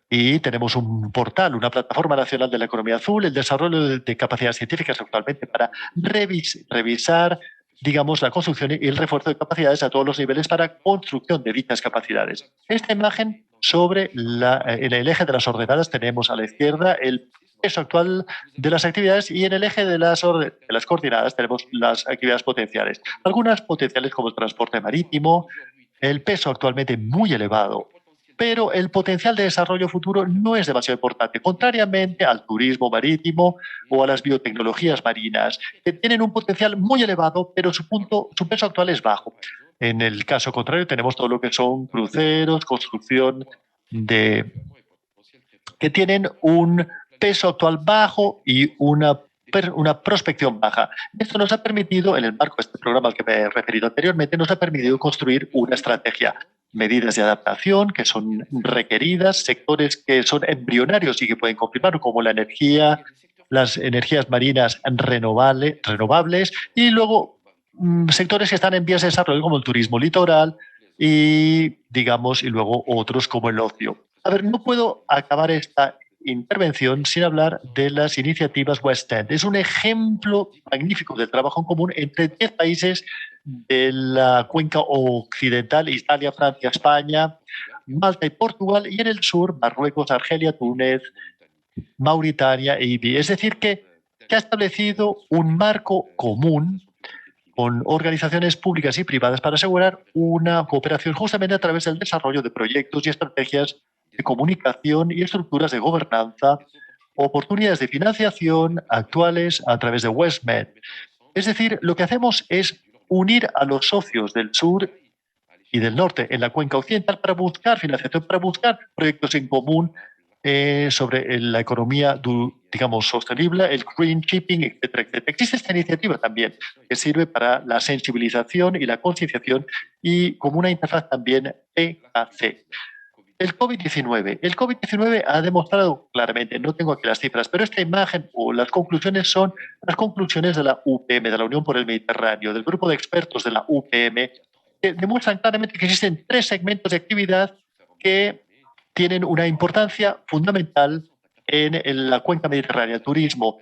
Y tenemos un portal, una plataforma nacional de la economía azul, el desarrollo de capacidades científicas actualmente para revisar, digamos, la construcción y el refuerzo de capacidades a todos los niveles para construcción de dichas capacidades. Esta imagen en el eje de las ordenadas tenemos a la izquierda el peso actual de las actividades, y en el eje de las coordinadas tenemos las actividades potenciales. Algunas potenciales como el transporte marítimo, el peso actualmente muy elevado, pero el potencial de desarrollo futuro no es demasiado importante, contrariamente al turismo marítimo o a las biotecnologías marinas, que tienen un potencial muy elevado, pero su peso actual es bajo. En el caso contrario, tenemos todo lo que son cruceros, construcción que tienen un peso actual bajo y una prospección baja. Esto nos ha permitido, en el marco de este programa al que me he referido anteriormente, nos ha permitido construir una estrategia, medidas de adaptación que son requeridas, sectores que son embrionarios y que pueden confirmar, como la energía, las energías marinas renovables, y luego sectores que están en vías de desarrollo, como el turismo litoral y luego otros como el ocio. A ver, no puedo acabar esta intervención sin hablar de las iniciativas West End. Es un ejemplo magnífico del trabajo en común entre 10 países de la cuenca occidental: Italia, Francia, España, Malta y Portugal, y en el sur Marruecos, Argelia, Túnez, Mauritania e Libia. Es decir, que que ha establecido un marco común con organizaciones públicas y privadas para asegurar una cooperación justamente a través del desarrollo de proyectos y estrategias de comunicación y estructuras de gobernanza, oportunidades de financiación actuales a través de WestMed. Es decir, lo que hacemos es unir a los socios del sur y del norte en la cuenca occidental para buscar financiación, para buscar proyectos en común sobre la economía, digamos, sostenible, el green shipping, etcétera, etcétera. Existe esta iniciativa también que sirve para la sensibilización y la concienciación y como una interfaz también PAC. El COVID-19. El COVID-19 ha demostrado claramente, no tengo aquí las cifras, pero esta imagen o las conclusiones son las conclusiones de la UPM, de la Unión por el Mediterráneo, del grupo de expertos de la UPM, que demuestran claramente que existen 3 segmentos de actividad que tienen una importancia fundamental en la cuenca mediterránea, turismo.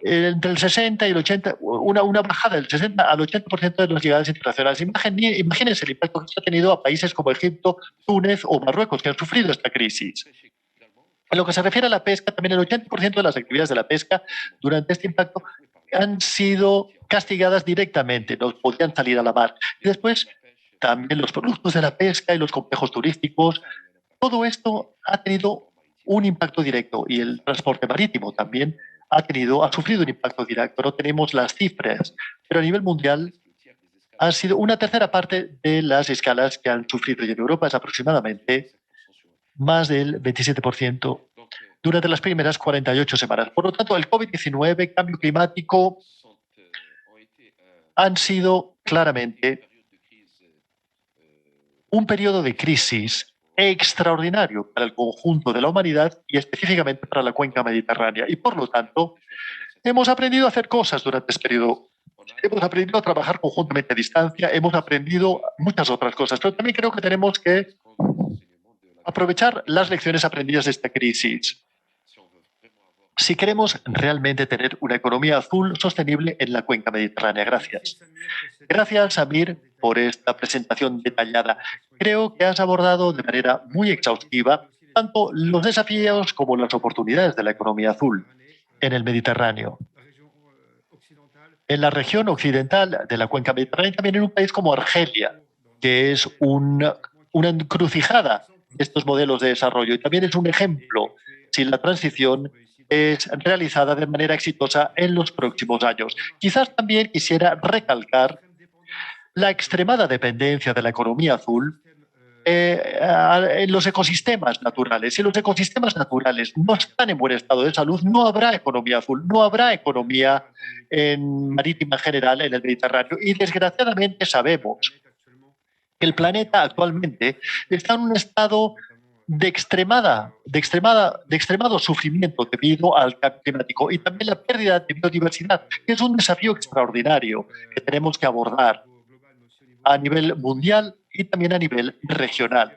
Entre el 60 y el 80, una bajada del 60 al 80% de las llegadas internacionales. Imagínense el impacto que esto ha tenido a países como Egipto, Túnez o Marruecos, que han sufrido esta crisis. En lo que se refiere a la pesca, también el 80% de las actividades de la pesca durante este impacto han sido castigadas directamente, no podían salir a la mar. Y después, también los productos de la pesca y los complejos turísticos, todo esto ha tenido un impacto directo y el transporte marítimo también ha sufrido un impacto directo. No tenemos las cifras, pero a nivel mundial ha sido una tercera parte de las escalas que han sufrido y en Europa es aproximadamente más del 27% durante las primeras 48 semanas. Por lo tanto, el COVID-19, cambio climático, han sido claramente un periodo de crisis extraordinario para el conjunto de la humanidad y específicamente para la cuenca mediterránea. Y por lo tanto, hemos aprendido a hacer cosas durante este periodo. Hemos aprendido a trabajar conjuntamente a distancia, hemos aprendido muchas otras cosas, pero también creo que tenemos que aprovechar las lecciones aprendidas de esta crisis. Si queremos realmente tener una economía azul sostenible en la cuenca mediterránea. Gracias. Gracias, Amir, por esta presentación detallada. Creo que has abordado de manera muy exhaustiva tanto los desafíos como las oportunidades de la economía azul en el Mediterráneo. En la región occidental de la cuenca mediterránea, también en un país como Argelia, que es una encrucijada de estos modelos de desarrollo y también es un ejemplo si la transición es realizada de manera exitosa en los próximos años. Quizás también quisiera recalcar la extremada dependencia de la economía azul en los ecosistemas naturales. Si los ecosistemas naturales no están en buen estado de salud, no habrá economía azul, no habrá economía marítima en general en el Mediterráneo. Y desgraciadamente sabemos que el planeta actualmente está en un estado de extremado sufrimiento debido al cambio climático y también la pérdida de biodiversidad, que es un desafío extraordinario que tenemos que abordar a nivel mundial y también a nivel regional.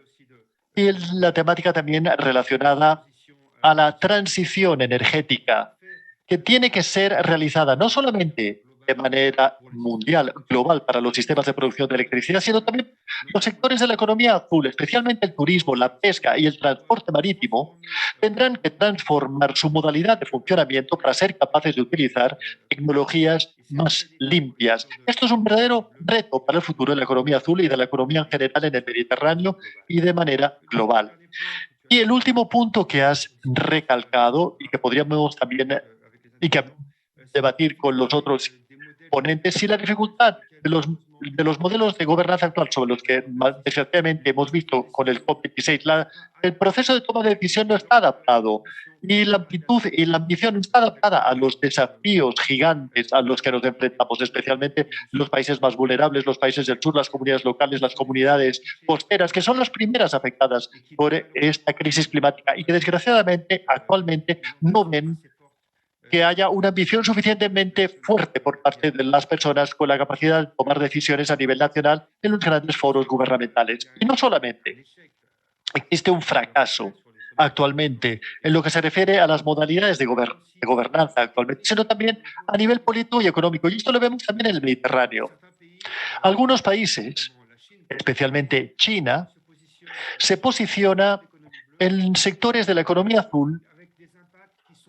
Y la temática también relacionada a la transición energética, que tiene que ser realizada no solamente de manera mundial, global, para los sistemas de producción de electricidad, sino también los sectores de la economía azul, especialmente el turismo, la pesca y el transporte marítimo, tendrán que transformar su modalidad de funcionamiento para ser capaces de utilizar tecnologías más limpias. Esto es un verdadero reto para el futuro de la economía azul y de la economía en general en el Mediterráneo y de manera global. Y el último punto que has recalcado y que podríamos también debatir con los otros ponentes, si la dificultad de los modelos de gobernanza actual sobre los que desgraciadamente hemos visto con el COP26, el proceso de toma de decisión no está adaptado y la amplitud y la ambición no está adaptada a los desafíos gigantes a los que nos enfrentamos, especialmente los países más vulnerables, los países del sur, las comunidades locales, las comunidades costeras, que son las primeras afectadas por esta crisis climática y que desgraciadamente actualmente no ven que haya una ambición suficientemente fuerte por parte de las personas con la capacidad de tomar decisiones a nivel nacional en los grandes foros gubernamentales. Y no solamente existe un fracaso actualmente en lo que se refiere a las modalidades de gobernanza actualmente, sino también a nivel político y económico. Y esto lo vemos también en el Mediterráneo. Algunos países, especialmente China, se posiciona en sectores de la economía azul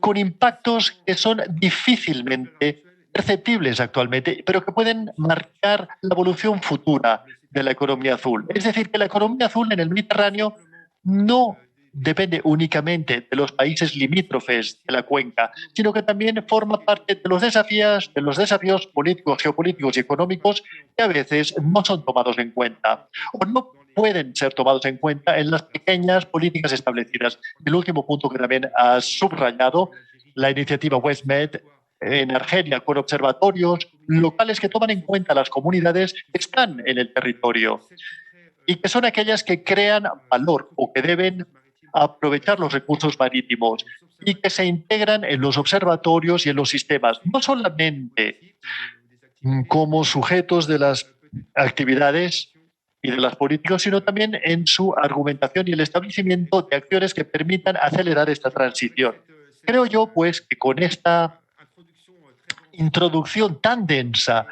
con impactos que son difícilmente perceptibles actualmente, pero que pueden marcar la evolución futura de la economía azul. Es decir, que la economía azul en el Mediterráneo no depende únicamente de los países limítrofes de la cuenca, sino que también forma parte de los desafíos políticos, geopolíticos y económicos que a veces no son tomados en cuenta o no pueden ser tomados en cuenta en las pequeñas políticas establecidas. El último punto que también has subrayado, la iniciativa WestMed en Argelia, con observatorios locales que toman en cuenta las comunidades que están en el territorio y que son aquellas que crean valor o que deben aprovechar los recursos marítimos y que se integran en los observatorios y en los sistemas, no solamente como sujetos de las actividades y de las políticas, sino también en su argumentación y el establecimiento de acciones que permitan acelerar esta transición. Creo yo, pues, que con esta introducción tan densa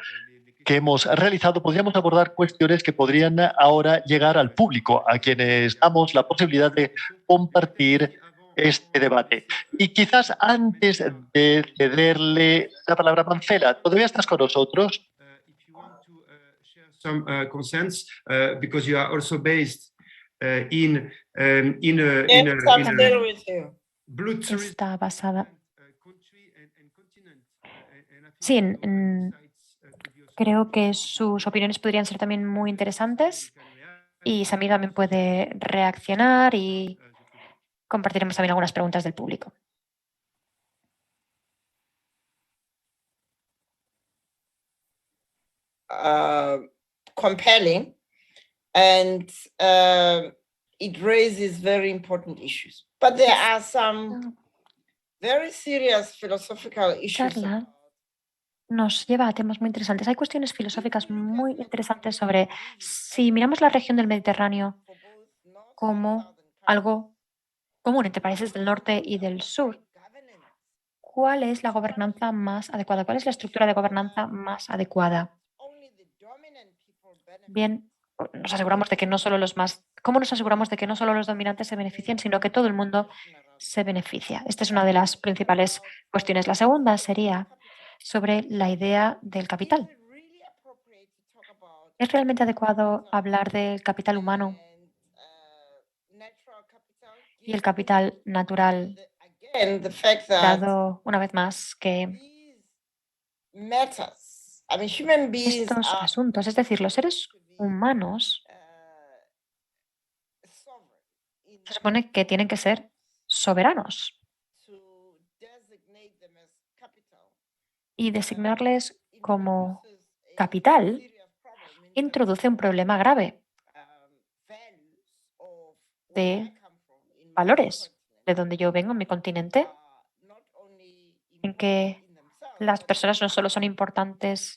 que hemos realizado, podríamos abordar cuestiones que podrían ahora llegar al público, a quienes damos la posibilidad de compartir este debate. Y quizás antes de cederle la palabra a Marcela, ¿todavía estás con nosotros? Some consents because you are also based in blue tourism Está basada. country and continent. Sí, creo que sus opiniones podrían ser también muy interesantes y Samir también puede reaccionar y compartiremos también algunas preguntas del público. Compelling, and it raises very important issues. But there are some very serious philosophical issues. Charla nos lleva a temas muy interesantes. Hay cuestiones filosóficas muy interesantes sobre si miramos la región del Mediterráneo como algo común entre países del norte y del sur. ¿Cuál es la gobernanza más adecuada? ¿Cuál es la estructura de gobernanza más adecuada? Bien, nos aseguramos de que no solo ¿cómo nos aseguramos de que no solo los dominantes se beneficien, sino que todo el mundo se beneficia? Esta es una de las principales cuestiones. La segunda sería sobre la idea del capital. ¿Es realmente adecuado hablar del capital humano y el capital natural, dado una vez más que estos asuntos, es decir, los seres humanos, se supone que tienen que ser soberanos y designarles como capital introduce un problema grave de valores de donde yo vengo, en mi continente, en que las personas no solo son importantes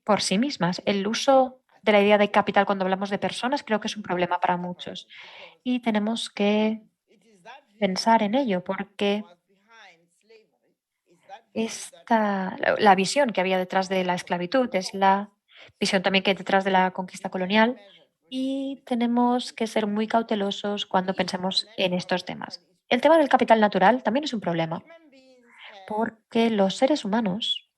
por sí mismas. El uso de la idea de capital cuando hablamos de personas creo que es un problema para muchos y tenemos que pensar en ello porque la visión que había detrás de la esclavitud es la visión también que hay detrás de la conquista colonial y tenemos que ser muy cautelosos cuando pensemos en estos temas. El tema del capital natural también es un problema porque los seres humanos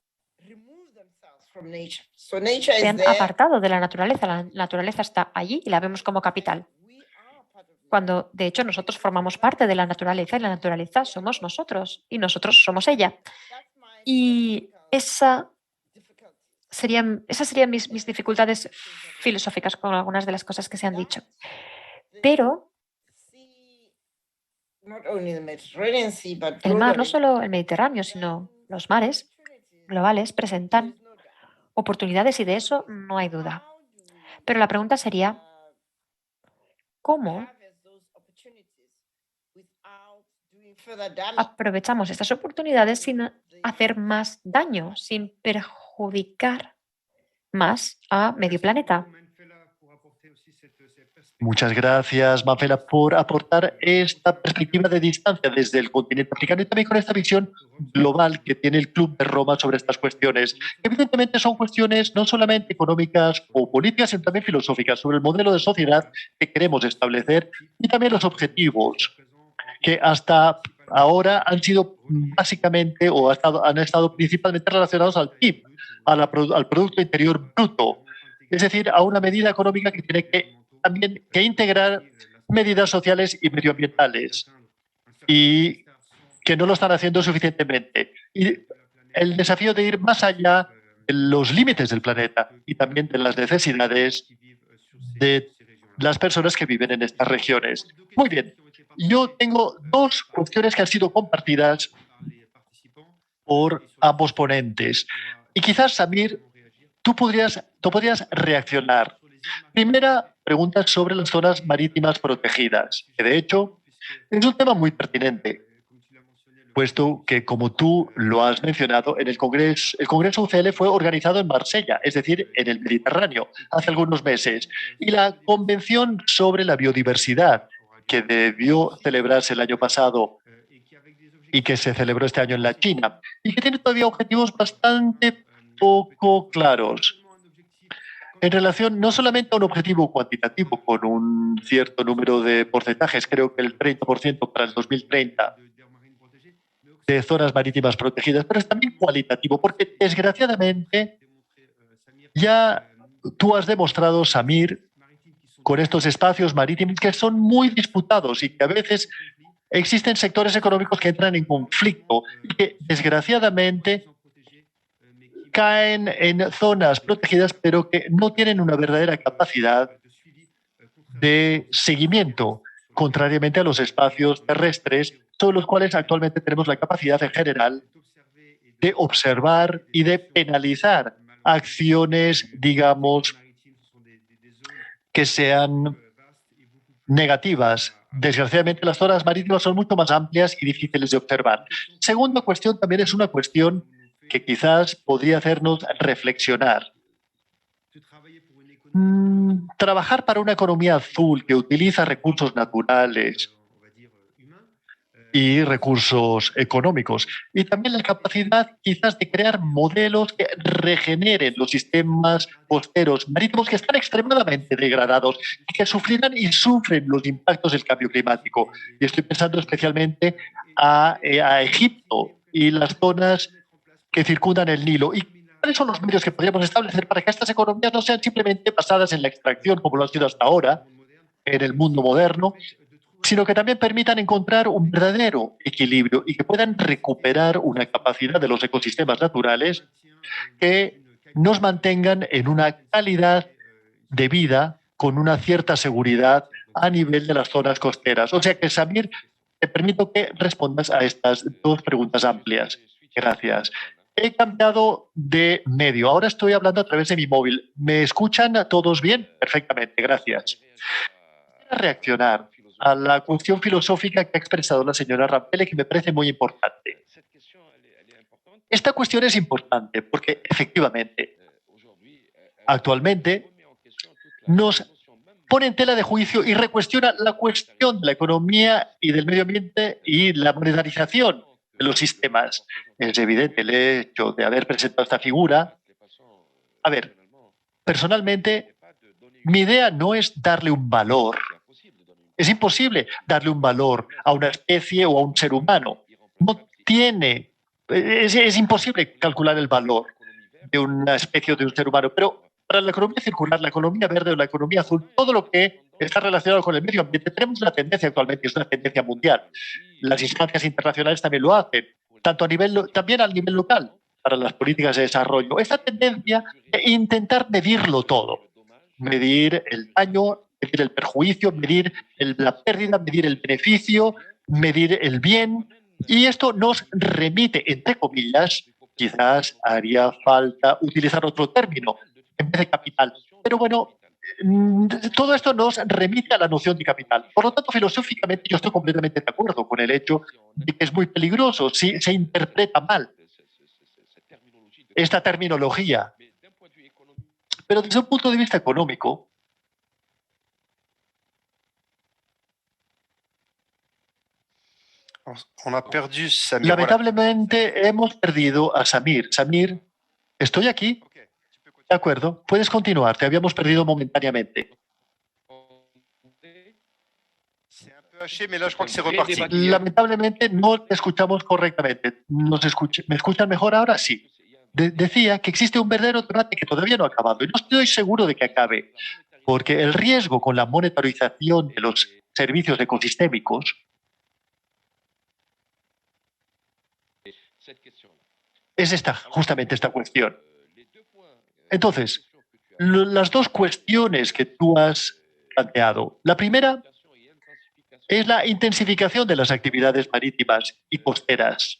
se han apartado de la naturaleza. La naturaleza está allí y la vemos como capital. Cuando, de hecho, nosotros formamos parte de la naturaleza y la naturaleza somos nosotros y nosotros somos ella. Y esas serían mis dificultades filosóficas con algunas de las cosas que se han dicho. Pero el mar, no solo el Mediterráneo, sino los mares globales presentan oportunidades y de eso no hay duda. Pero la pregunta sería, ¿cómo aprovechamos estas oportunidades sin hacer más daño, sin perjudicar más a medio planeta? Muchas gracias, Manfela, por aportar esta perspectiva de distancia desde el continente africano y también con esta visión global que tiene el Club de Roma sobre estas cuestiones. Evidentemente son cuestiones no solamente económicas o políticas, sino también filosóficas sobre el modelo de sociedad que queremos establecer y también los objetivos que hasta ahora han sido básicamente o han estado principalmente relacionados al PIB, al Producto Interior Bruto, es decir, a una medida económica que tiene que también que integrar medidas sociales y medioambientales y que no lo están haciendo suficientemente. Y el desafío de ir más allá de los límites del planeta y también de las necesidades de las personas que viven en estas regiones. Muy bien, yo tengo dos cuestiones que han sido compartidas por ambos ponentes. Y quizás, Samir, tú podrías reaccionar. Primera pregunta sobre las zonas marítimas protegidas, que de hecho es un tema muy pertinente, puesto que, como tú lo has mencionado, el Congreso UCL fue organizado en Marsella, es decir, en el Mediterráneo, hace algunos meses. Y la Convención sobre la Biodiversidad, que debió celebrarse el año pasado y que se celebró este año en la China, y que tiene todavía objetivos bastante poco claros en relación no solamente a un objetivo cuantitativo con un cierto número de porcentajes, creo que el 30% para el 2030 de zonas marítimas protegidas, pero es también cualitativo, porque desgraciadamente ya tú has demostrado, Samir, con estos espacios marítimos que son muy disputados y que a veces existen sectores económicos que entran en conflicto y que desgraciadamente caen en zonas protegidas, pero que no tienen una verdadera capacidad de seguimiento, contrariamente a los espacios terrestres, sobre los cuales actualmente tenemos la capacidad en general de observar y de penalizar acciones, digamos, que sean negativas. Desgraciadamente, las zonas marítimas son mucho más amplias y difíciles de observar. Segunda cuestión también es una cuestión que quizás podría hacernos reflexionar. Trabajar para una economía azul que utiliza recursos naturales y recursos económicos, y también la capacidad quizás de crear modelos que regeneren los sistemas costeros marítimos que están extremadamente degradados y que sufrirán y sufren los impactos del cambio climático. Y estoy pensando especialmente a Egipto y las zonas que circundan el Nilo. ¿Y cuáles son los medios que podríamos establecer para que estas economías no sean simplemente basadas en la extracción, como lo han sido hasta ahora, en el mundo moderno, sino que también permitan encontrar un verdadero equilibrio y que puedan recuperar una capacidad de los ecosistemas naturales que nos mantengan en una calidad de vida con una cierta seguridad a nivel de las zonas costeras? O sea que, Samir, te permito que respondas a estas dos preguntas amplias. Gracias. He cambiado de medio. Ahora estoy hablando a través de mi móvil. ¿Me escuchan a todos bien? Perfectamente, gracias. Quiero reaccionar a la cuestión filosófica que ha expresado la señora Rampele, que me parece muy importante. Esta cuestión es importante porque, efectivamente, actualmente nos pone en tela de juicio y recuestiona la cuestión de la economía y del medio ambiente y la monetarización de los sistemas. Es evidente el hecho de haber presentado esta figura. A ver, personalmente, mi idea no es darle un valor. Es imposible darle un valor a una especie o a un ser humano. No tiene, es imposible calcular el valor de una especie o de un ser humano, pero para la economía circular, la economía verde o la economía azul, todo lo que está relacionado con el medio ambiente, tenemos una tendencia actualmente, es una tendencia mundial. Las instancias internacionales también lo hacen, tanto también a nivel local, para las políticas de desarrollo. Esta tendencia de intentar medirlo todo, medir el daño, medir el perjuicio, medir la pérdida, medir el beneficio, medir el bien. Y esto nos remite, entre comillas, quizás haría falta utilizar otro término en vez de capital. Pero bueno, todo esto nos remite a la noción de capital. Por lo tanto, filosóficamente yo estoy completamente de acuerdo con el hecho de que es muy peligroso si se interpreta mal esta terminología. Pero desde un punto de vista económico, lamentablemente hemos perdido a Samir. Samir, ¿estoy aquí? De acuerdo, puedes continuar. Te habíamos perdido momentáneamente. Lamentablemente no te escuchamos correctamente. ¿Me escuchan mejor ahora? Sí. Decía que existe un verdadero debate que todavía no ha acabado y no estoy seguro de que acabe, porque el riesgo con la monetarización de los servicios ecosistémicos es justamente esta cuestión. Entonces, las dos cuestiones que tú has planteado. La primera es la intensificación de las actividades marítimas y costeras.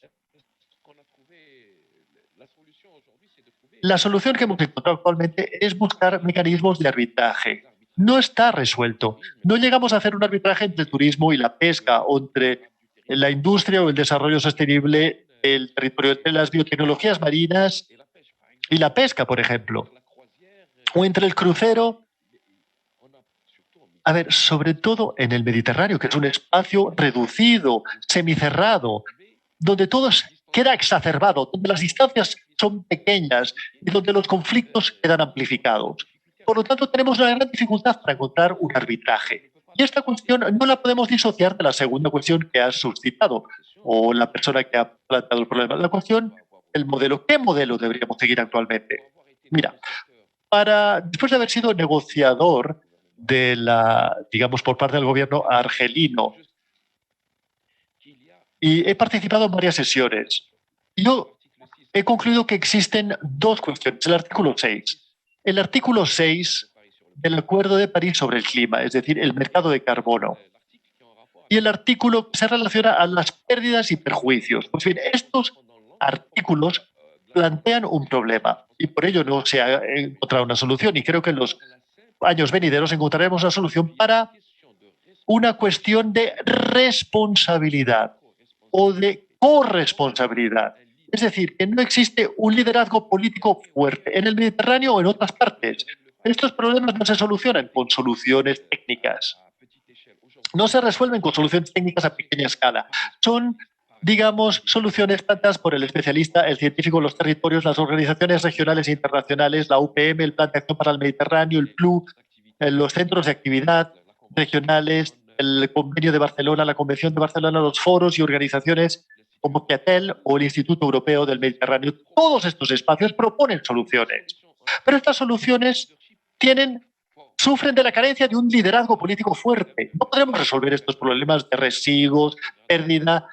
La solución que hemos encontrado actualmente es buscar mecanismos de arbitraje. No está resuelto. No llegamos a hacer un arbitraje entre el turismo y la pesca, o entre la industria o el desarrollo sostenible del territorio, entre las biotecnologías marinas y la pesca, por ejemplo, o entre el crucero. A ver, sobre todo en el Mediterráneo, que es un espacio reducido, semicerrado, donde todo queda exacerbado, donde las distancias son pequeñas y donde los conflictos quedan amplificados. Por lo tanto, tenemos una gran dificultad para encontrar un arbitraje. Y esta cuestión no la podemos disociar de la segunda cuestión que has suscitado, o la persona que ha planteado el problema. La cuestión, el modelo. ¿Qué modelo deberíamos seguir actualmente? Mira, después de haber sido negociador digamos, por parte del gobierno argelino, y he participado en varias sesiones, yo he concluido que existen dos cuestiones. El artículo 6. El artículo 6 del Acuerdo de París sobre el clima, es decir, el mercado de carbono. Y el artículo que se relaciona a las pérdidas y perjuicios. Pues bien, estos artículos plantean un problema y por ello no se ha encontrado una solución. Y creo que en los años venideros encontraremos una solución para una cuestión de responsabilidad o de corresponsabilidad. Es decir, que no existe un liderazgo político fuerte en el Mediterráneo o en otras partes. Estos problemas no se solucionan con soluciones técnicas. No se resuelven con soluciones técnicas a pequeña escala. Son, digamos, soluciones planteadas por el especialista, el científico, los territorios, las organizaciones regionales e internacionales, la UPM, el Plan de Acción para el Mediterráneo, el PLU, los centros de actividad regionales, el Convenio de Barcelona, la Convención de Barcelona, los foros y organizaciones como CIATEL o el Instituto Europeo del Mediterráneo. Todos estos espacios proponen soluciones, pero estas soluciones sufren de la carencia de un liderazgo político fuerte. No podremos resolver estos problemas de residuos, pérdida,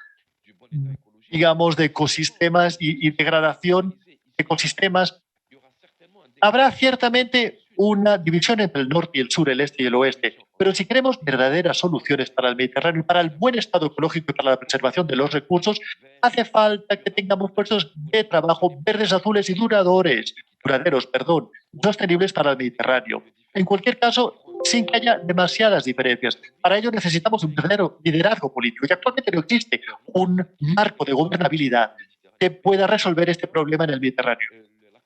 digamos, de ecosistemas y degradación de ecosistemas. Habrá ciertamente una división entre el norte y el sur, el este y el oeste, pero si queremos verdaderas soluciones para el Mediterráneo, para el buen estado ecológico y para la preservación de los recursos, hace falta que tengamos puestos de trabajo verdes, azules y duraderos, sostenibles para el Mediterráneo. En cualquier caso, sin que haya demasiadas diferencias. Para ello necesitamos un verdadero liderazgo político y actualmente no existe un marco de gobernabilidad que pueda resolver este problema en el Mediterráneo.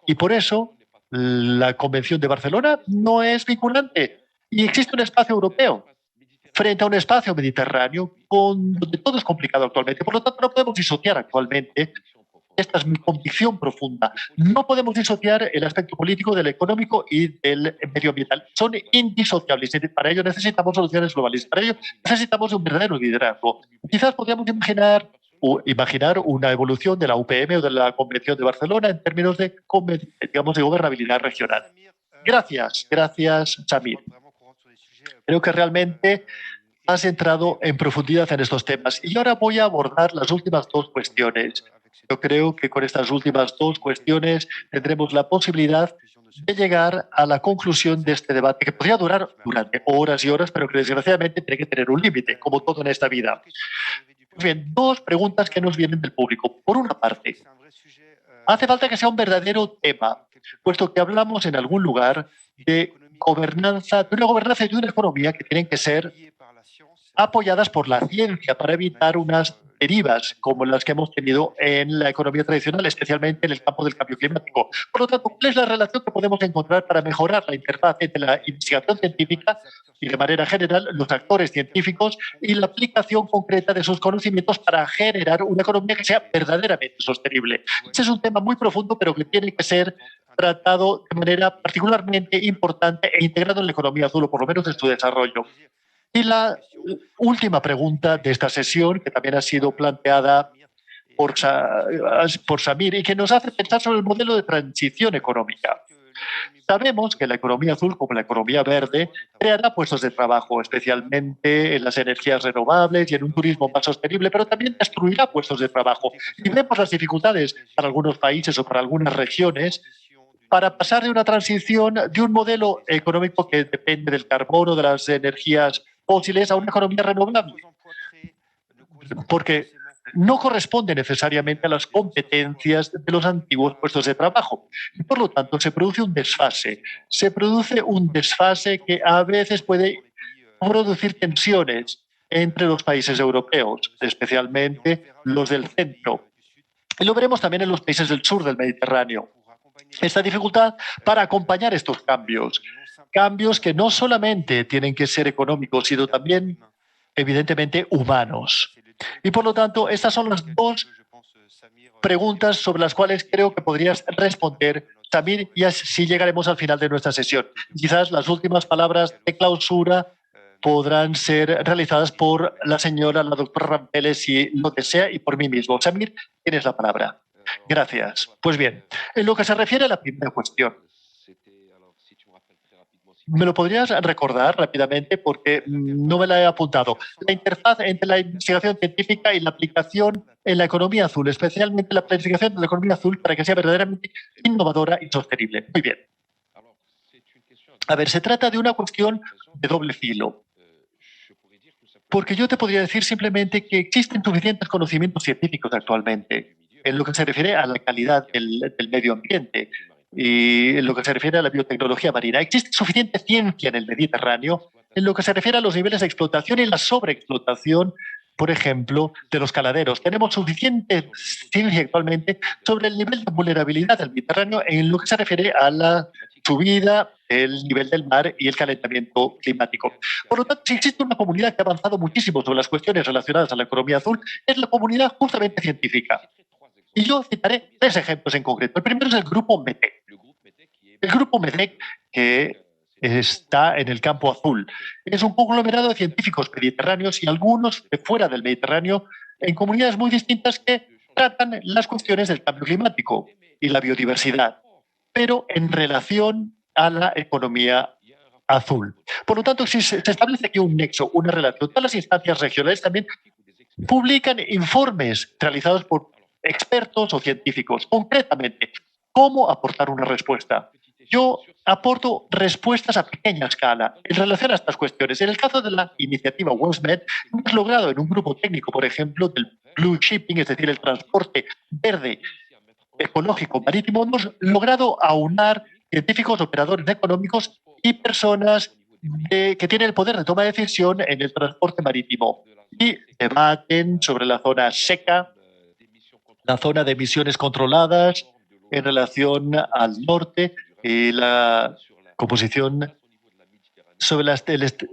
Y por eso la Convención de Barcelona no es vinculante y existe un espacio europeo frente a un espacio mediterráneo donde todo es complicado actualmente. Por lo tanto, no podemos disociar actualmente. Esta es mi convicción profunda. No podemos disociar el aspecto político del económico y del medioambiental. Son indisociables. Para ello necesitamos soluciones globales. Para ello necesitamos un verdadero liderazgo. Quizás podríamos imaginar una evolución de la UPM o de la Convención de Barcelona en términos de, digamos, de gobernabilidad regional. Gracias, Samir. Creo que realmente has entrado en profundidad en estos temas. Y ahora voy a abordar las últimas dos cuestiones. Yo creo que con estas últimas dos cuestiones tendremos la posibilidad de llegar a la conclusión de este debate, que podría durar durante horas y horas, pero que desgraciadamente tiene que tener un límite, como todo en esta vida. Bien, dos preguntas que nos vienen del público. Por una parte, hace falta que sea un verdadero tema, puesto que hablamos en algún lugar de gobernanza, de una gobernanza y de una economía que tienen que ser apoyadas por la ciencia para evitar unas derivas como las que hemos tenido en la economía tradicional, especialmente en el campo del cambio climático. Por lo tanto, ¿cuál es la relación que podemos encontrar para mejorar la interfaz entre la investigación científica y, de manera general, los actores científicos y la aplicación concreta de esos conocimientos para generar una economía que sea verdaderamente sostenible? Ese es un tema muy profundo, pero que tiene que ser tratado de manera particularmente importante e integrado en la economía azul, o por lo menos en su desarrollo. Y la última pregunta de esta sesión, que también ha sido planteada por Samir y que nos hace pensar sobre el modelo de transición económica. Sabemos que la economía azul, como la economía verde, creará puestos de trabajo, especialmente en las energías renovables y en un turismo más sostenible, pero también destruirá puestos de trabajo. Y vemos las dificultades para algunos países o para algunas regiones para pasar de una transición de un modelo económico que depende del carbono, de las energías fósiles, a una economía renovable. Porque no corresponde necesariamente a las competencias de los antiguos puestos de trabajo. Y por lo tanto, se produce un desfase. Se produce un desfase que a veces puede producir tensiones entre los países europeos, especialmente los del centro. Y lo veremos también en los países del sur del Mediterráneo. Esta dificultad para acompañar estos cambios. Cambios que no solamente tienen que ser económicos, sino también, evidentemente, humanos. Y por lo tanto, estas son las dos preguntas sobre las cuales creo que podrías responder, Samir, y así llegaremos al final de nuestra sesión. Quizás las últimas palabras de clausura podrán ser realizadas por la señora, la doctora Rampeles, si lo desea, y por mí mismo. Samir, tienes la palabra. Gracias. Pues bien, en lo que se refiere a la primera cuestión, ¿me lo podrías recordar rápidamente? Porque no me la he apuntado. La interfaz entre la investigación científica y la aplicación en la economía azul, especialmente la planificación de la economía azul para que sea verdaderamente innovadora y sostenible. Muy bien. A ver, se trata de una cuestión de doble filo. Porque yo te podría decir simplemente que existen suficientes conocimientos científicos actualmente en lo que se refiere a la calidad del medio ambiente y en lo que se refiere a la biotecnología marina. Existe suficiente ciencia en el Mediterráneo en lo que se refiere a los niveles de explotación y la sobreexplotación, por ejemplo, de los caladeros. Tenemos suficiente ciencia actualmente sobre el nivel de vulnerabilidad del Mediterráneo en lo que se refiere a la subida, el nivel del mar y el calentamiento climático. Por lo tanto, si existe una comunidad que ha avanzado muchísimo sobre las cuestiones relacionadas a la economía azul, es la comunidad justamente científica. Y yo citaré 3 ejemplos en concreto. El primero es el grupo METEC. El grupo METEC, que está en el campo azul, es un conglomerado de científicos mediterráneos y algunos de fuera del Mediterráneo en comunidades muy distintas que tratan las cuestiones del cambio climático y la biodiversidad, pero en relación a la economía azul. Por lo tanto, si se establece aquí un nexo, una relación, todas las instancias regionales también publican informes realizados por expertos o científicos. Concretamente, ¿cómo aportar una respuesta? Yo aporto respuestas a pequeña escala en relación a estas cuestiones. En el caso de la iniciativa WellsMed, hemos logrado en un grupo técnico, por ejemplo, del Blue Shipping, es decir, el transporte verde ecológico marítimo, hemos logrado aunar científicos, operadores económicos y personas que tienen el poder de toma de decisión en el transporte marítimo y debaten sobre la zona seca, la zona de emisiones controladas en relación al norte y la composición sobre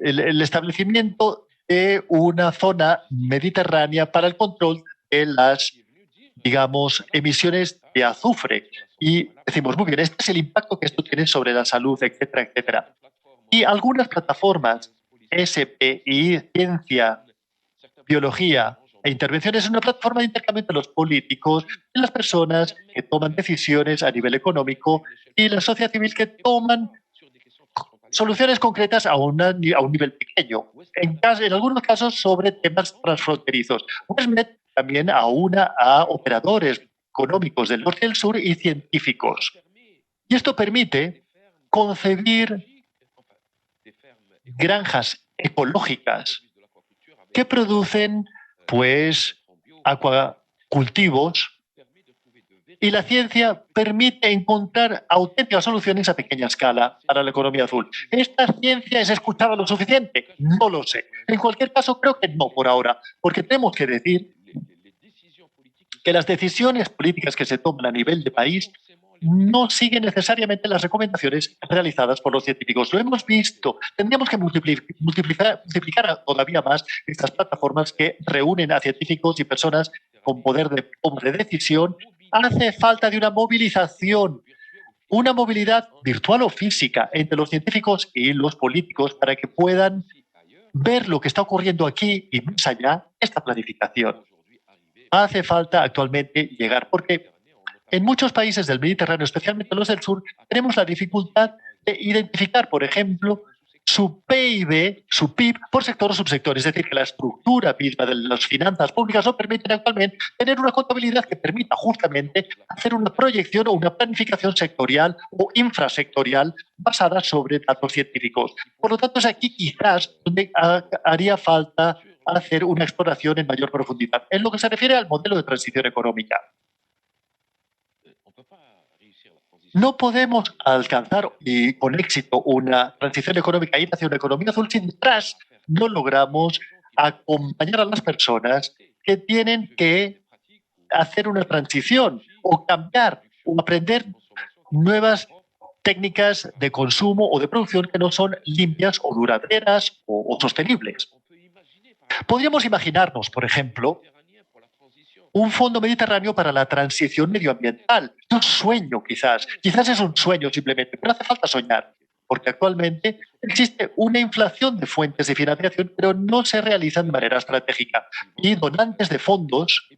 el establecimiento de una zona mediterránea para el control de las, digamos, emisiones de azufre. Y decimos, muy bien, este es el impacto que esto tiene sobre la salud, etcétera, etcétera. Y algunas plataformas, SPI, Ciencia, Biología e Intervención, es una plataforma de intercambio entre los políticos y las personas que toman decisiones a nivel económico y la sociedad civil que toman soluciones concretas a un nivel pequeño, en algunos casos sobre temas transfronterizos. WellsMed también aúna a operadores económicos del norte y del sur y científicos. Y esto permite concebir granjas ecológicas que producen, pues, acuacultivos, y la ciencia permite encontrar auténticas soluciones a pequeña escala para la economía azul. ¿Esta ciencia es escuchada lo suficiente? No lo sé. En cualquier caso, creo que no por ahora, porque tenemos que decir que las decisiones políticas que se toman a nivel de país no siguen necesariamente las recomendaciones realizadas por los científicos. Lo hemos visto. Tendríamos que multiplicar todavía más estas plataformas que reúnen a científicos y personas con poder de toma de decisión. Hace falta de una movilización, una movilidad virtual o física entre los científicos y los políticos para que puedan ver lo que está ocurriendo aquí y más allá, esta planificación. Hace falta actualmente llegar, porque en muchos países del Mediterráneo, especialmente los del sur, tenemos la dificultad de identificar, por ejemplo, su PIB, su PIB, por sector o subsector. Es decir, que la estructura misma de las finanzas públicas no permiten actualmente tener una contabilidad que permita justamente hacer una proyección o una planificación sectorial o infrasectorial basada sobre datos científicos. Por lo tanto, es aquí quizás donde haría falta hacer una exploración en mayor profundidad. En lo que se refiere al modelo de transición económica, no podemos alcanzar y con éxito una transición económica y hacia una economía azul si detrás no logramos acompañar a las personas que tienen que hacer una transición o cambiar o aprender nuevas técnicas de consumo o de producción que no son limpias o duraderas o sostenibles. Podríamos imaginarnos, por ejemplo, un fondo mediterráneo para la transición medioambiental. Un sueño, quizás es un sueño simplemente, pero hace falta soñar, porque actualmente existe una inflación de fuentes de financiación, pero no se realizan de manera estratégica. Y donantes de fondos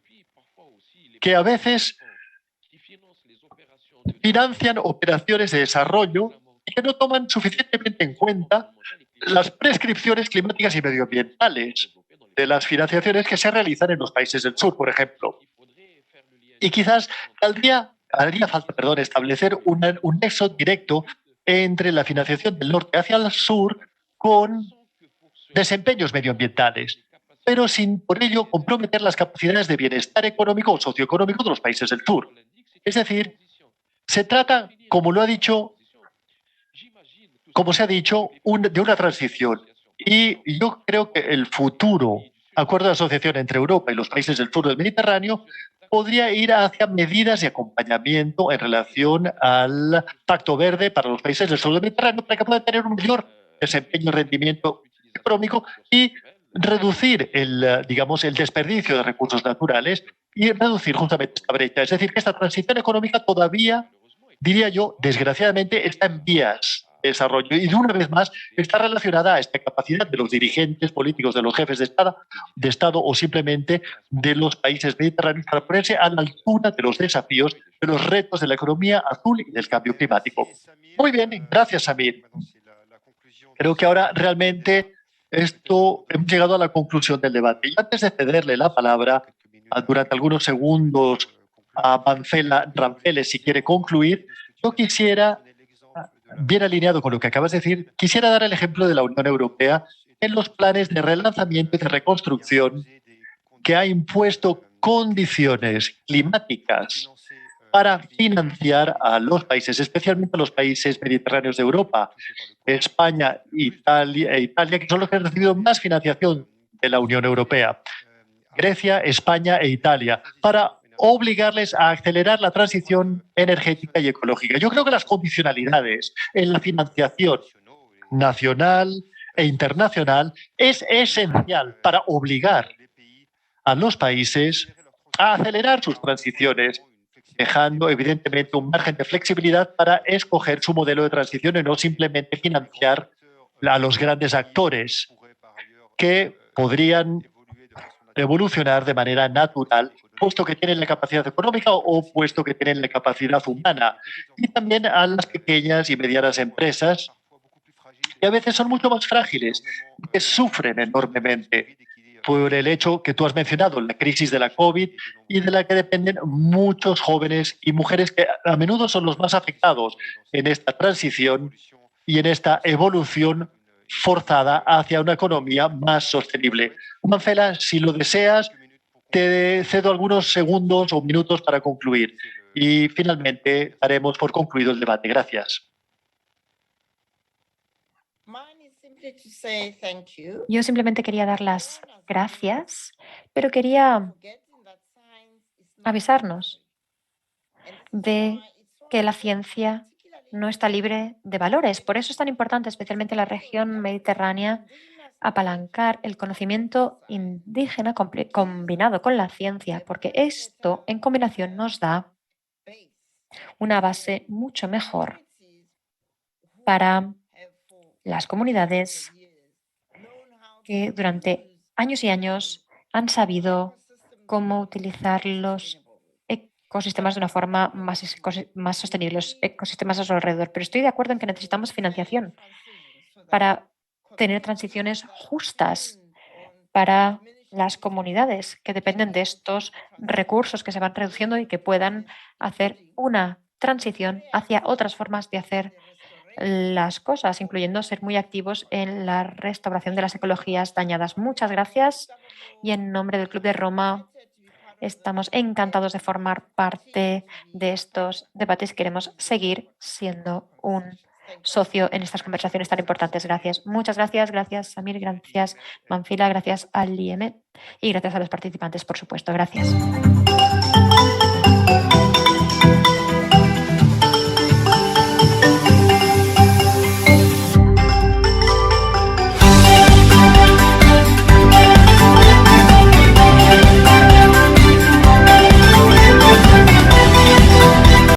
que a veces financian operaciones de desarrollo y que no toman suficientemente en cuenta las prescripciones climáticas y medioambientales de las financiaciones que se realizan en los países del sur, por ejemplo. Y quizás haría falta establecer un nexo directo entre la financiación del norte hacia el sur con desempeños medioambientales, pero sin por ello comprometer las capacidades de bienestar económico o socioeconómico de los países del sur. Es decir, se trata, como se ha dicho, de una transición. Y yo creo que el futuro acuerdo de asociación entre Europa y los países del sur del Mediterráneo podría ir hacia medidas de acompañamiento en relación al Pacto Verde para los países del sur del Mediterráneo para que puedan tener un mayor desempeño y rendimiento económico y reducir el desperdicio de recursos naturales y reducir justamente esta brecha. Es decir, que esta transición económica todavía, diría yo, desgraciadamente está en vías de desarrollo y de una vez más está relacionada a esta capacidad de los dirigentes políticos, de los jefes de Estado o simplemente de los países mediterráneos para ponerse a la altura de los desafíos, de los retos de la economía azul y del cambio climático. Muy bien, gracias, Samir. Creo que ahora realmente hemos llegado a la conclusión del debate. Y antes de cederle la palabra durante algunos segundos a Ramfeles, si quiere concluir, yo quisiera, bien alineado con lo que acabas de decir, quisiera dar el ejemplo de la Unión Europea en los planes de relanzamiento y de reconstrucción que ha impuesto condiciones climáticas para financiar a los países, especialmente a los países mediterráneos de Europa, España, Italia, que son los que han recibido más financiación de la Unión Europea. Grecia, España e Italia, para obligarles a acelerar la transición energética y ecológica. Yo creo que las condicionalidades en la financiación nacional e internacional es esencial para obligar a los países a acelerar sus transiciones, dejando evidentemente un margen de flexibilidad para escoger su modelo de transición y no simplemente financiar a los grandes actores que podrían evolucionar de manera natural, puesto que tienen la capacidad económica o puesto que tienen la capacidad humana, y también a las pequeñas y medianas empresas, que a veces son mucho más frágiles, que sufren enormemente por el hecho que tú has mencionado, la crisis de la COVID, y de la que dependen muchos jóvenes y mujeres que a menudo son los más afectados en esta transición y en esta evolución forzada hacia una economía más sostenible. Manfela, si lo deseas, te cedo algunos segundos o minutos para concluir. Y finalmente daremos por concluido el debate. Gracias. Yo simplemente quería dar las gracias, pero quería avisarnos de que la ciencia no está libre de valores. Por eso es tan importante, especialmente en la región mediterránea, apalancar el conocimiento indígena combinado con la ciencia, porque esto en combinación nos da una base mucho mejor para las comunidades que durante años y años han sabido cómo utilizar los ecosistemas de una forma más sostenible, los ecosistemas a su alrededor. Pero estoy de acuerdo en que necesitamos financiación para tener transiciones justas para las comunidades que dependen de estos recursos que se van reduciendo y que puedan hacer una transición hacia otras formas de hacer las cosas, incluyendo ser muy activos en la restauración de las ecologías dañadas. Muchas gracias y en nombre del Club de Roma estamos encantados de formar parte de estos debates. Queremos seguir siendo un socio en estas conversaciones tan importantes. Gracias. Muchas gracias. Gracias, Samir. Gracias, Manfila. Gracias al IEM y gracias a los participantes, por supuesto. Gracias.